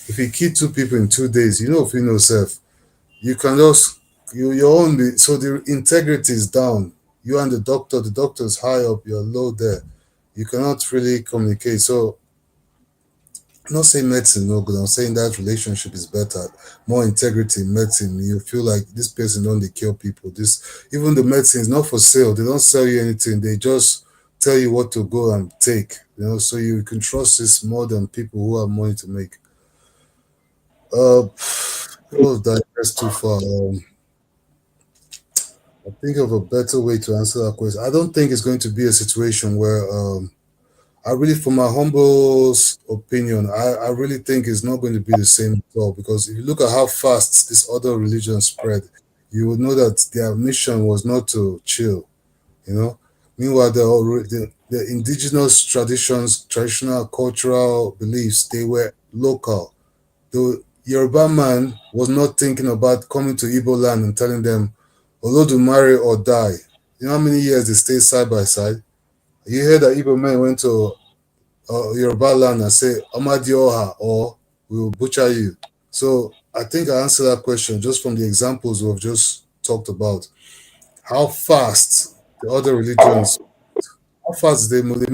If he kill two people in 2 days, if you know self, you can just your own. So the integrity is down. You and the doctor is high up. You're low there. You cannot really communicate. So I'm not saying medicine no good. I'm saying that relationship is better. More integrity in medicine. You feel like this person don't they kill people. This even the medicine is not for sale. They don't sell you anything. They just tell you what to go and take. So you can trust this more than people who have money to make. Uh, oh, that's too far. I think of a better way to answer that question. I don't think it's going to be a situation where I really, from my humble opinion, I really think it's not going to be the same at all. Because if you look at how fast this other religion spread, you would know that their mission was not to chill. You know. Meanwhile, the indigenous traditions, traditional cultural beliefs, they were local. The Yoruba man was not thinking about coming to Igbo land and telling them, although to marry or die. You know how many years they stayed side by side? You hear that Igbo men went to Yoruba land and say Amadioha or we will butcher you. So I think I answered that question just from the examples we've just talked about. How fast the other religions, how fast they move at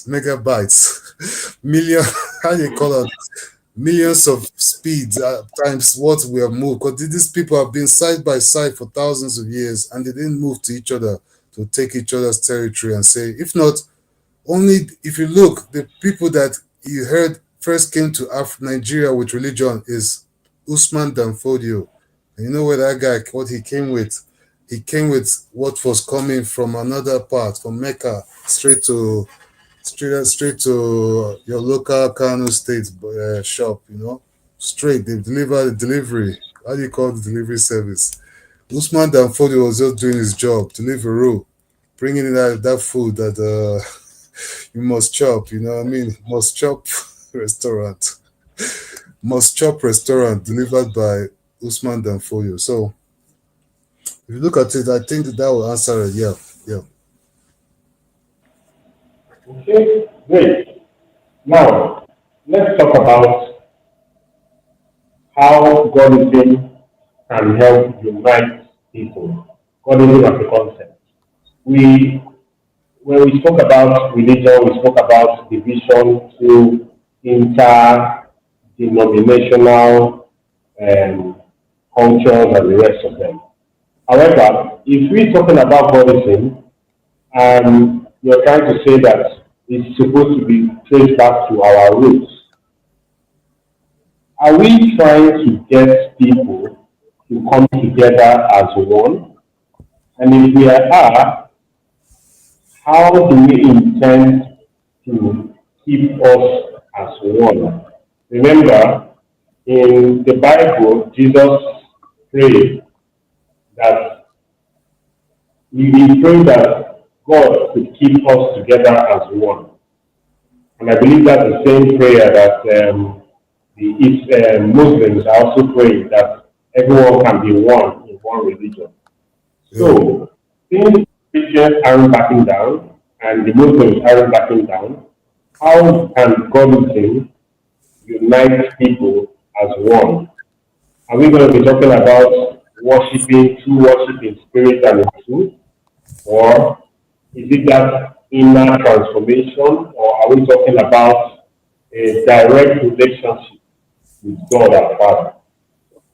megabytes, million, how do you call it? Millions of speeds times what we have moved. Because these people have been side by side for thousands of years and they didn't move to each other to take each other's territory and say, if not, only if you look, the people that you heard first came to Nigeria with religion is Usman Danfodio. And you know where that guy, what he came with? He came with what was coming from another part, from Mecca, straight to your local Kano State shop. Straight. They deliver the delivery. How do you call the delivery service? Usman Danfodio was just doing his job, Deliveroo, bringing in that food that you must chop, you know what I mean? Must chop restaurant. Must chop restaurant delivered by Usman Danfodio. So if you look at it, I think that will answer it. Yeah, yeah. Okay, great. Now, let's talk about how Godism can help unite people. Godism as a concept. We, when we spoke about religion, we spoke about division through interdenominational um, cultures and the rest of them. However, if we're talking about Buddhism, and you're trying to say that it's supposed to be traced back to our roots, are we trying to get people to come together as one? And if we are, how do we intend to keep us as one? Remember, in the Bible, Jesus prayed that we pray that God could keep us together as one. And I believe that's the same prayer that the Muslims are also praying that everyone can be one in one religion. Yeah. So, since Christians aren't backing down and the Muslims aren't backing down, how can Godism unite people as one? Are we going to be talking about worshiping, true worship in spirit and in truth? Or is it that inner transformation, or are we talking about a direct relationship with God our Father?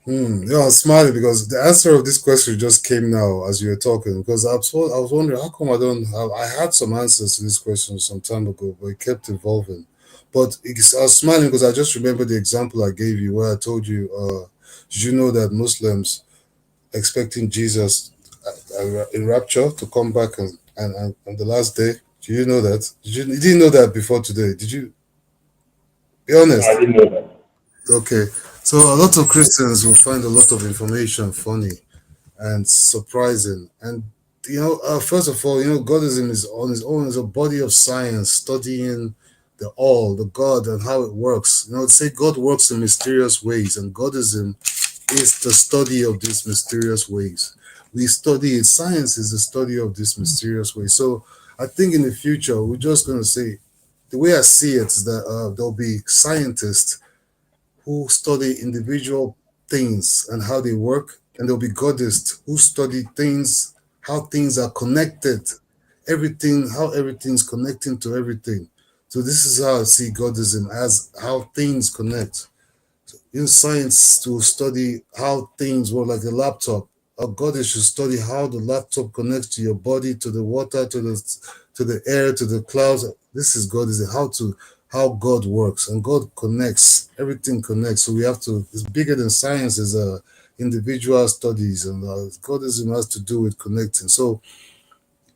Yeah, I'm smiling because the answer of this question just came now as you were talking. Because I was wondering how come I don't have. I had some answers to this question some time ago, but it kept evolving. I was smiling because I just remember the example I gave you where I told you, did you know that Muslims expecting Jesus in rapture to come back and on the last day? Do you know that? You didn't know that before today? Did you? Be No, I honest. didn't know that. Okay. So a lot of Christians will find a lot of information funny and surprising. And first of all, Godism is on its own as a body of science studying the all, the God, and how it works. Say God works in mysterious ways, and Godism is the study of these mysterious ways. We study it. Science is the study of this mysterious way. So I think in the future we're just going to say the way I see it is that there'll be scientists who study individual things and how they work, and there'll be Godists who study things, how things are connected, everything, how everything's connecting to everything. So this is how I see Godism as how things connect. In science, to study how things work, like a laptop. A Godist should study how the laptop connects to your body, to the water, to the air, to the clouds. This is Godism. How God works, and God connects. Everything connects. So we have to. It's bigger than science. Is individual studies, and Godism has to do with connecting. So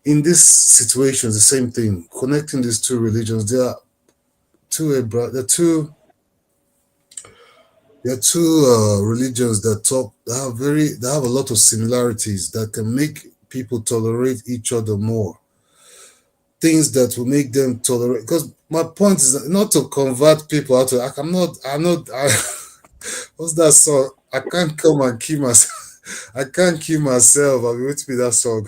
in this situation, the same thing. Connecting these two religions, they are there are two religions that have a lot of similarities that can make people tolerate each other more. Things that will make them tolerate. Because my point is not to convert people out. What's that song? I can't come and kill myself. I can't kill myself. I'll be waiting for that song.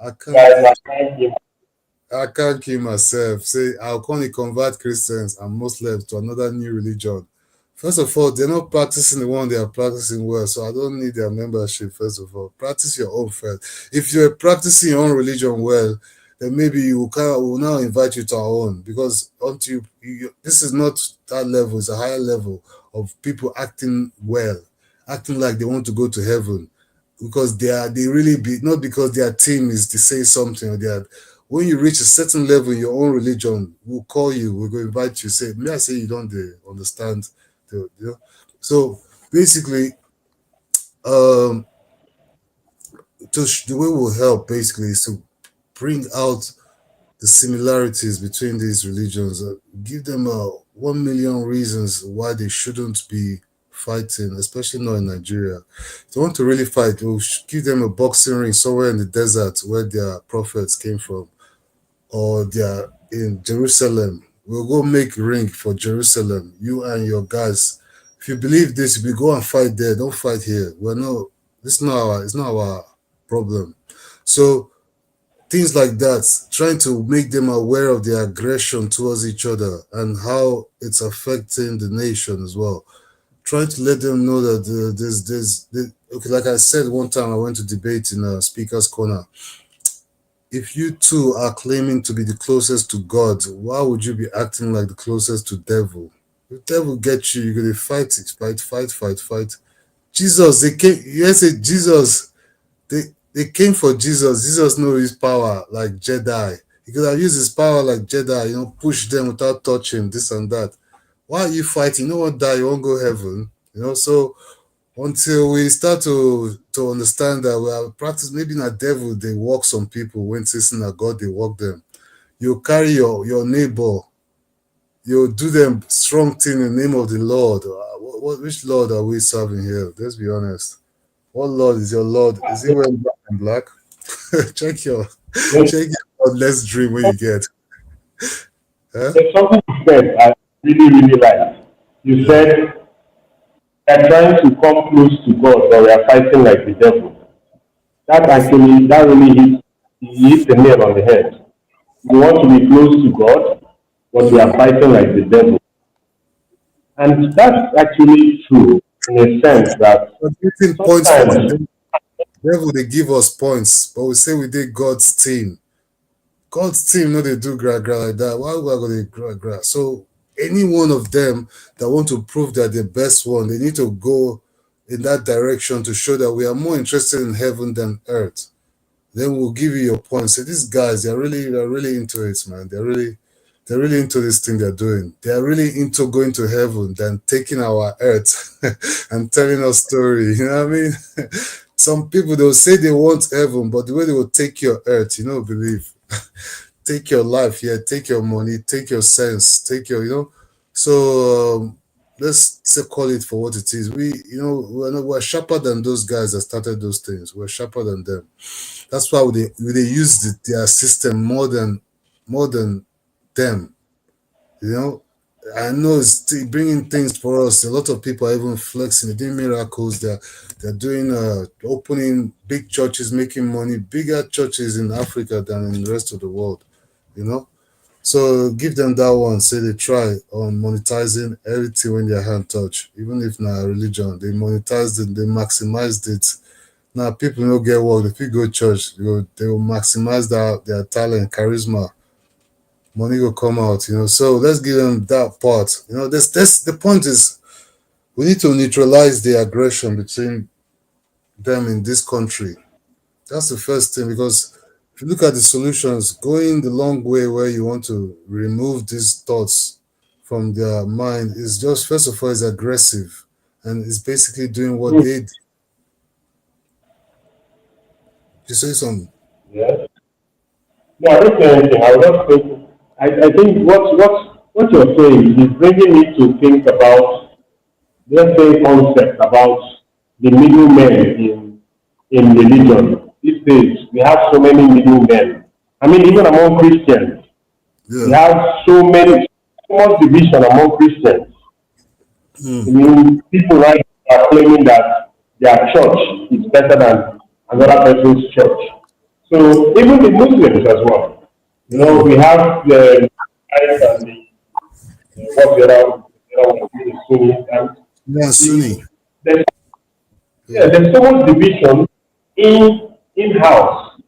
I can't Guys, kill. I thank you. I can't kill myself. Say, I'll only convert Christians and Muslims to another new religion. First of all, they're not practicing the one they are practicing well, so I don't need their membership. First of all, practice your own first. If you're practicing your own religion well, then maybe will now invite you to our own, because until this is not that level; it's a higher level of people acting well, acting like they want to go to heaven, because they really be not because their team is to say something or they are. When you reach a certain level in your own religion, we'll call you, we'll go invite you, say, may I say you don't understand so basically, um, the way we'll help basically is to bring out the similarities between these religions, give them 1 million reasons why they shouldn't be fighting, especially not in Nigeria. If they want to really fight, we'll give them a boxing ring somewhere in the desert where their prophets came from, or they are in Jerusalem. We'll go make ring for Jerusalem. You and your guys. If you believe this, we go and fight there. Don't fight here. We're no. This is not our. It's not our problem. So things like that, trying to make them aware of their aggression towards each other and how it's affecting the nation as well. Trying to let them know that okay, like I said one time, I went to debate in a speaker's corner. If you two are claiming to be the closest to God, why would you be acting like the closest to devil? The devil gets you, you're gonna fight. Jesus, they came. Yes, Jesus. They came for Jesus. Jesus knows his power like Jedi. He could have used his power like Jedi, push them without touching this and that. Why are you fighting? You know what, die, you won't go heaven. So until we start to understand that we are practice, maybe not devil, they walk some people when it's not God, they walk them. You carry your neighbor, you do them strong thing in the name of the Lord. Which Lord are we serving here? Let's be honest. What Lord is your Lord? Is he wearing black and black? check your There's, check your let's dream when you get. Huh? there's something you said I really, really like. You Yeah. said they're trying to come close to God, but we are fighting like the devil. That's That really hits the nail on the head. We want to be close to God, but we are mm, fighting like the devil. And that's actually true in a sense that we're getting points from the sometimes devil. They give us points, but we say we did God's team. God's team, no, they do gra like that. Why would I go to gra? So any one of them that want to prove that the best one, they need to go in that direction to show that we are more interested in heaven than earth. Then we'll give you your point. Say these guys, they're really into it, man. They're really into this thing they're doing. They're really into going to heaven than taking our earth and telling us story. You know what I mean? Some people they'll say they want heaven, but the way they will take your earth, believe. Take your life, yeah, take your money, take your sense, take your. So let's say call it for what it is. We're sharper than those guys that started those things. We're sharper than them. That's why they use their system more than them. You know, I know it's bringing things for us. A lot of people are even flexing, they're doing miracles. They're doing opening big churches, making money, bigger churches in Africa than in the rest of the world. You know, so give them that one. Say they try on monetizing everything when their hand touch, even if not a religion, they monetized it, they maximized it. Now people don't get work. If you go church, they will maximize their talent, charisma. Money will come out. So let's give them that part. This the point is we need to neutralize the aggression between them in this country. That's the first thing because if you look at the solutions, going the long way where you want to remove these thoughts from their mind is just first of all is aggressive and it's basically doing what Mm, they did. You say something. yes. No, I don't say anything. I was just thinking. I think what you're saying is bringing me to think about, let's say, concept about the middlemen in religion. These days, we have so many middlemen. I mean, even among Christians, we Yeah. have so much division among Christians. I Mm. mean, people right now are claiming that their church is better than another person's church. So even the Muslims as well. Mm. We have the Shiites and what's the other one, the Sunnis, and Yeah, the, Sunni. there's, yeah, Yeah. there's so much division in house.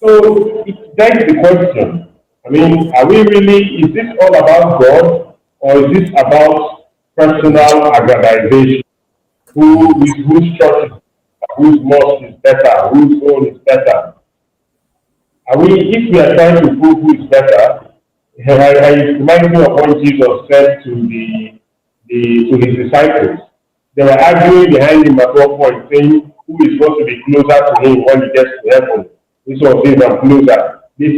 So it begs the question. I mean, are we really? Is this all about God, or is this about personal aggrandization? Whose church is better, whose mosque is better, whose own is better? Are we, if we are trying to prove who is better, it reminds me of what Jesus said to his disciples. They were arguing behind him at one point, saying who is supposed to be closer to him when he gets to heaven. This one says I'm closer. This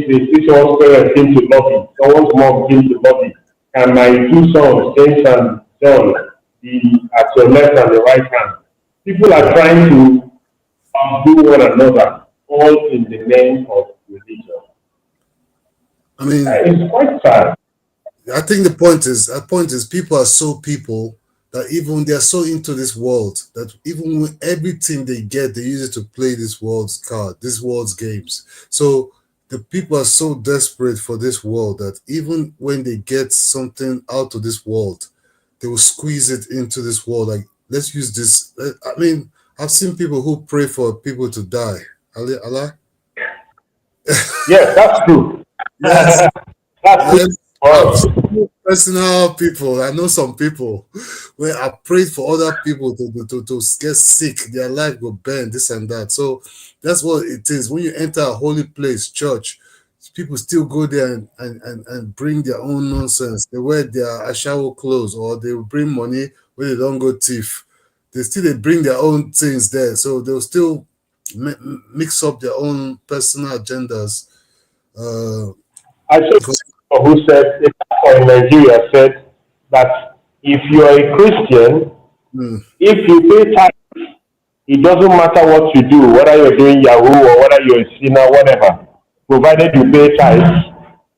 one's parents came to love him. Someone's mom came to love him. And my two sons, James and John, be at your left and the right hand. People are trying to outdo one another, all in the name of religion. I mean, It's quite sad. I think the point is people are so people that even they are so into this world that even when everything they get, they use it to play this world's card, this world's games. So the people are so desperate for this world that even when they get something out of this world, they will squeeze it into this world. Like let's use this. I mean, I've seen people who pray for people to die. Allah, Allah. Yes, that's true. Yes, That's true. yes, I've Oh, seen personal people. I know some people where I prayed for other people to get sick, their life will burn, this and that. So that's what it is. When you enter a holy place, church, people still go there and bring their own nonsense. They wear their ashawo clothes or they will bring money where they don't go thief. They bring their own things there. So they'll still mix up their own personal agendas. Uh, I saw someone who said, a pastor in Nigeria said that if you are a Christian, mm, if you pay tax, it doesn't matter what you do, whether you're doing Yahoo or whether you're a sinner, whatever, provided you pay tithes,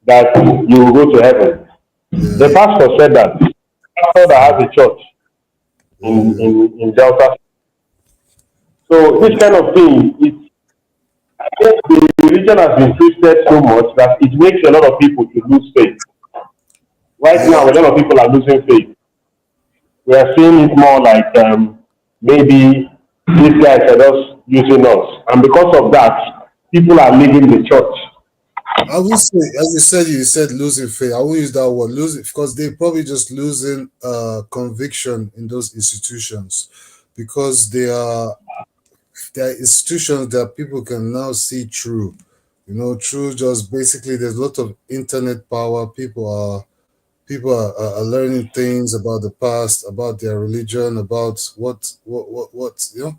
that you will go to heaven. The yeah. pastor said that. The pastor that has a church Yeah, in Delta. So this kind of thing, I think the religion has been twisted so much that it makes a lot of people to lose faith. Right yeah. now, a lot of people are losing faith. We are seeing it more like maybe these guys are just using us, and because of that, people are leaving the church. I would say, as you said losing faith. I will use that word, losing, because they probably just losing conviction in those institutions, because they are institutions that people can now see through. You know, through just basically, there's a lot of internet power. People are learning things about the past, about their religion, about what you know.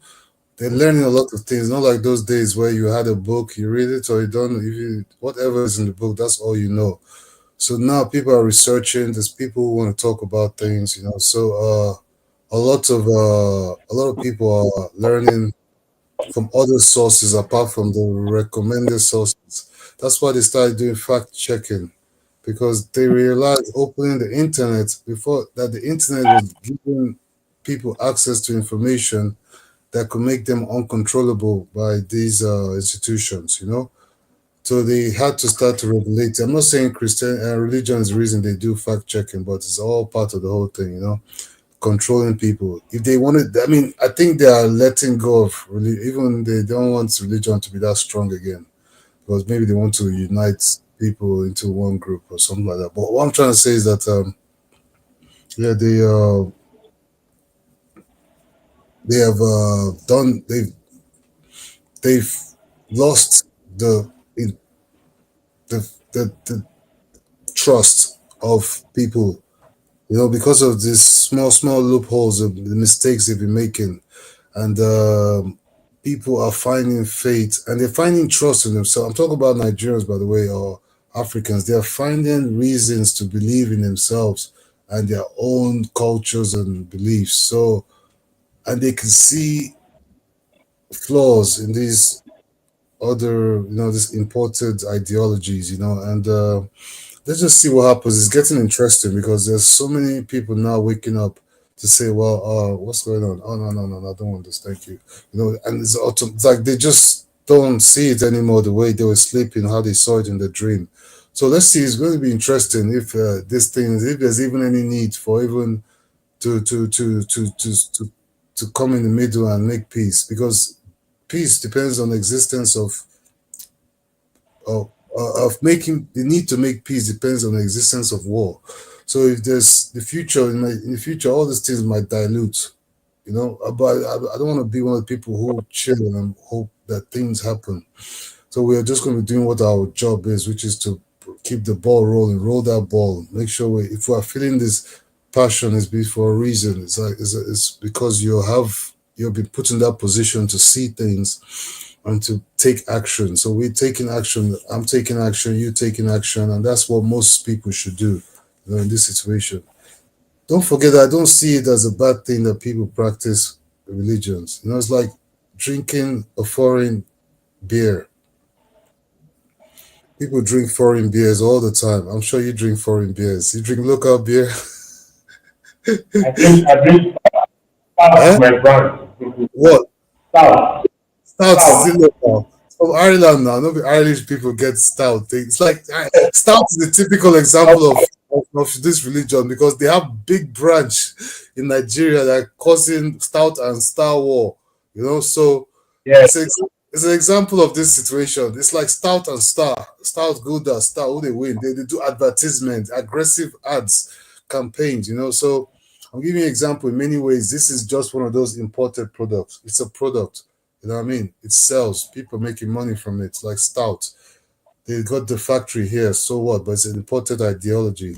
They're learning a lot of things. Not like those days where you had a book, you read it or you don't. If you whatever is in the book, that's all you know. So now people are researching. There's people who want to talk about things. You know, so a lot of people are learning from other sources apart from the recommended sources. That's why they started doing fact checking, because they realized opening the internet before that the internet was giving people access to information that could make them uncontrollable by these institutions, you know. So they had to start to regulate. I'm not saying Christian religion is the reason they do fact checking, but it's all part of the whole thing, you know, controlling people. If they wanted, I mean, I think they are letting go of even they don't want religion to be that strong again, because maybe they want to unite people into one group or something like that. But what I'm trying to say is that, yeah, they have done they've lost the the trust of people, you know, because of these small loopholes of the mistakes they've been making. And people are finding faith and they're finding trust in themselves. I'm talking about Nigerians, by the way, or Africans. They're finding reasons to believe in themselves and their own cultures and beliefs. So, and they can see flaws in these other, you know, these imported ideologies, you know, and let's just see what happens. It's getting interesting because there's so many people now waking up to say, well, what's going on? Oh, no, I don't want this. Thank you. You know, and it's like they just don't see it anymore the way they were sleeping, how they saw it in the dream. So let's see. It's going to be interesting if this thing, if there's even any need for even to to to to to to to come in the middle and make peace, because peace depends on the existence of making the need to make peace depends on the existence of war. So if there's the future in the future, all these things might dilute, you know. But I don't want to be one of the people who chill and hope that things happen. So we are just going to be doing what our job is, which is to keep the ball rolling, roll that ball, make sure if we are feeling this passion, is be for a reason. It's like it's because you've been put in that position to see things and to take action. So we're taking action. I'm taking action. You taking action, and that's what most people should do, you know, in this situation. Don't forget that I don't see it as a bad thing that people practice religions. You know, it's like drinking a foreign beer. People drink foreign beers all the time. I'm sure you drink foreign beers. You drink local beer. I drink stout Eh? with my brand. What? Stout. Stout is Stout. still local. It's from Ireland now. Not the Irish people get stout. It's like stout is a typical example of this religion, because they have big branch in Nigeria that are causing stout and star war. You know, so Yes. it's an example of this situation. It's like stout and star. Stout good as star. Who they win? They do advertisement, aggressive ads, campaigns. You know, so I'm giving you an example in many ways. This is just one of those imported products. It's a product. You know what I mean? It sells. People making money from it. Like stout. They got the factory here. So what? But it's an imported ideology.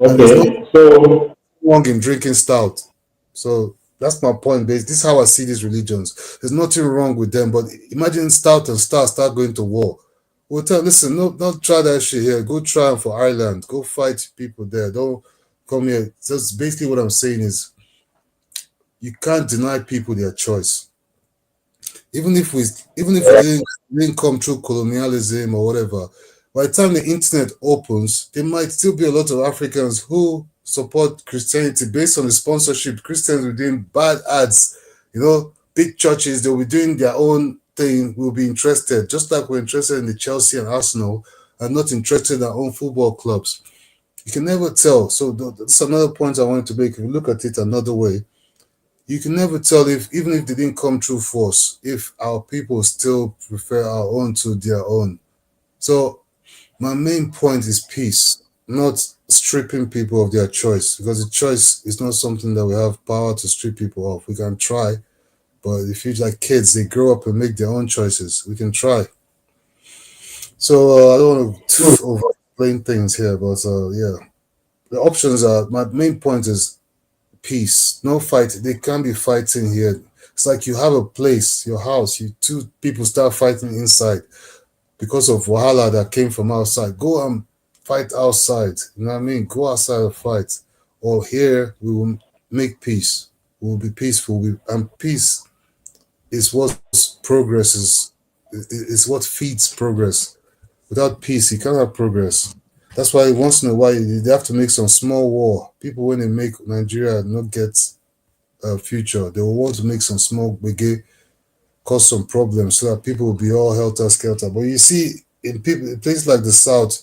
And there's no Okay. So wrong in drinking stout. So that's my point. This is how I see these religions. There's nothing wrong with them. But imagine stout and star start going to war. We'll tell, listen, no, don't try that shit here. Go try them for Ireland. Go fight people there. Don't come here. That's basically what I'm saying is you can't deny people their choice. Even if we even if it didn't come through colonialism or whatever, by the time the internet opens, there might still be a lot of Africans who support Christianity based on the sponsorship. Christians will be doing bad ads, you know, big churches, they'll be doing their own thing, will be interested, just like we're interested in the Chelsea and Arsenal and not interested in our own football clubs. You can never tell. So that's another point I wanted to make. If you look at it another way, You can never tell if even if they didn't come through force, if our people still prefer our own to their own. So my main point is peace, not stripping people of their choice, because the choice is not something that we have power to strip people of. We can try, but if you like kids, they grow up and make their own choices. We can try. So I don't want True. to over explain things here, but yeah, the options are. My main point is peace, no fight. They can't be fighting here. It's like you have a place, your house. You two people start fighting inside because of wahala that came from outside. Go and fight outside. You know what I mean? Go outside and fight. Or here we will make peace. We will be peaceful. And peace is what progresses. Is what feeds progress. Without peace, you can't have progress. That's why once in a while they have to make some small war. People when they make Nigeria not get a future, they will want to make some small biggie, cause some problems so that people will be all helter skelter. But you see, in places like the South,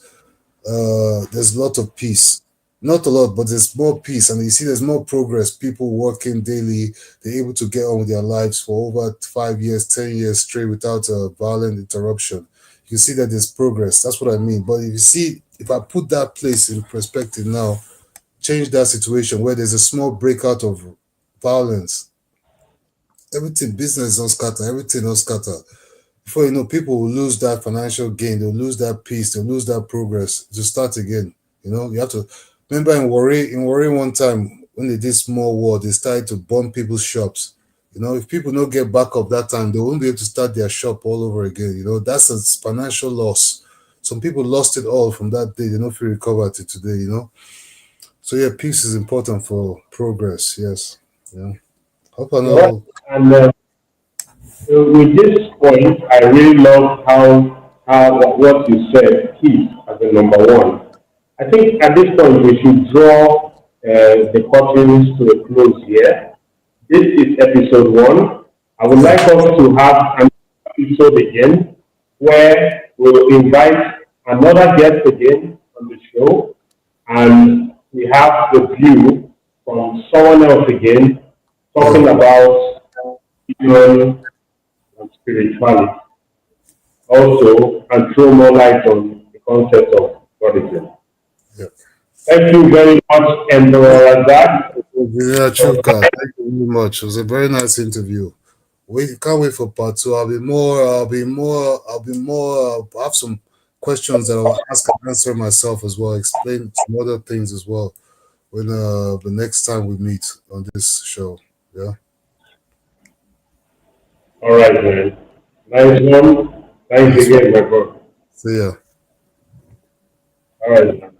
there's a lot of peace. Not a lot, but there's more peace, and you see there's more progress. People working daily, they're able to get on with their lives for over 5 years, 10 years straight without a violent interruption. You see that there's progress. That's what I mean. But if you see, if I put that place in perspective now, change that situation where there's a small breakout of violence, everything, business don't scatter, everything don't scatter. Before you know, people will lose that financial gain, they'll lose that peace, they'll lose that progress to start again. You have to remember in Warri one time when they did small war, they started to bomb people's shops. If people don't get back up that time, they won't be able to start their shop all over again. That's a financial loss. Some people lost it all from that day. They don't feel recovered to today. So yeah, peace is important for progress. Yes. Yeah. Hope I You're right. know. And so with this point, I really love how what you said, peace as a number one. I think at this point we should draw the curtains to a close here. This is episode one. I would Yeah. like us to have an episode again where we'll invite another guest again on the show, and we have the view from someone else again Yeah. talking about religion and spirituality also, and throw more light on the concept of Buddhism. Yeah. Thank you very much, Emperor Rzak. Yeah, true, God. Thank you very much. It was a very nice interview. We can't wait for part two. I'll have some questions that I'll ask and answer myself as well, explain some other things as well when the next time we meet on this show. Yeah. All right, man. Nice one. Thanks Nice one. again, my bro. See ya. All right, man.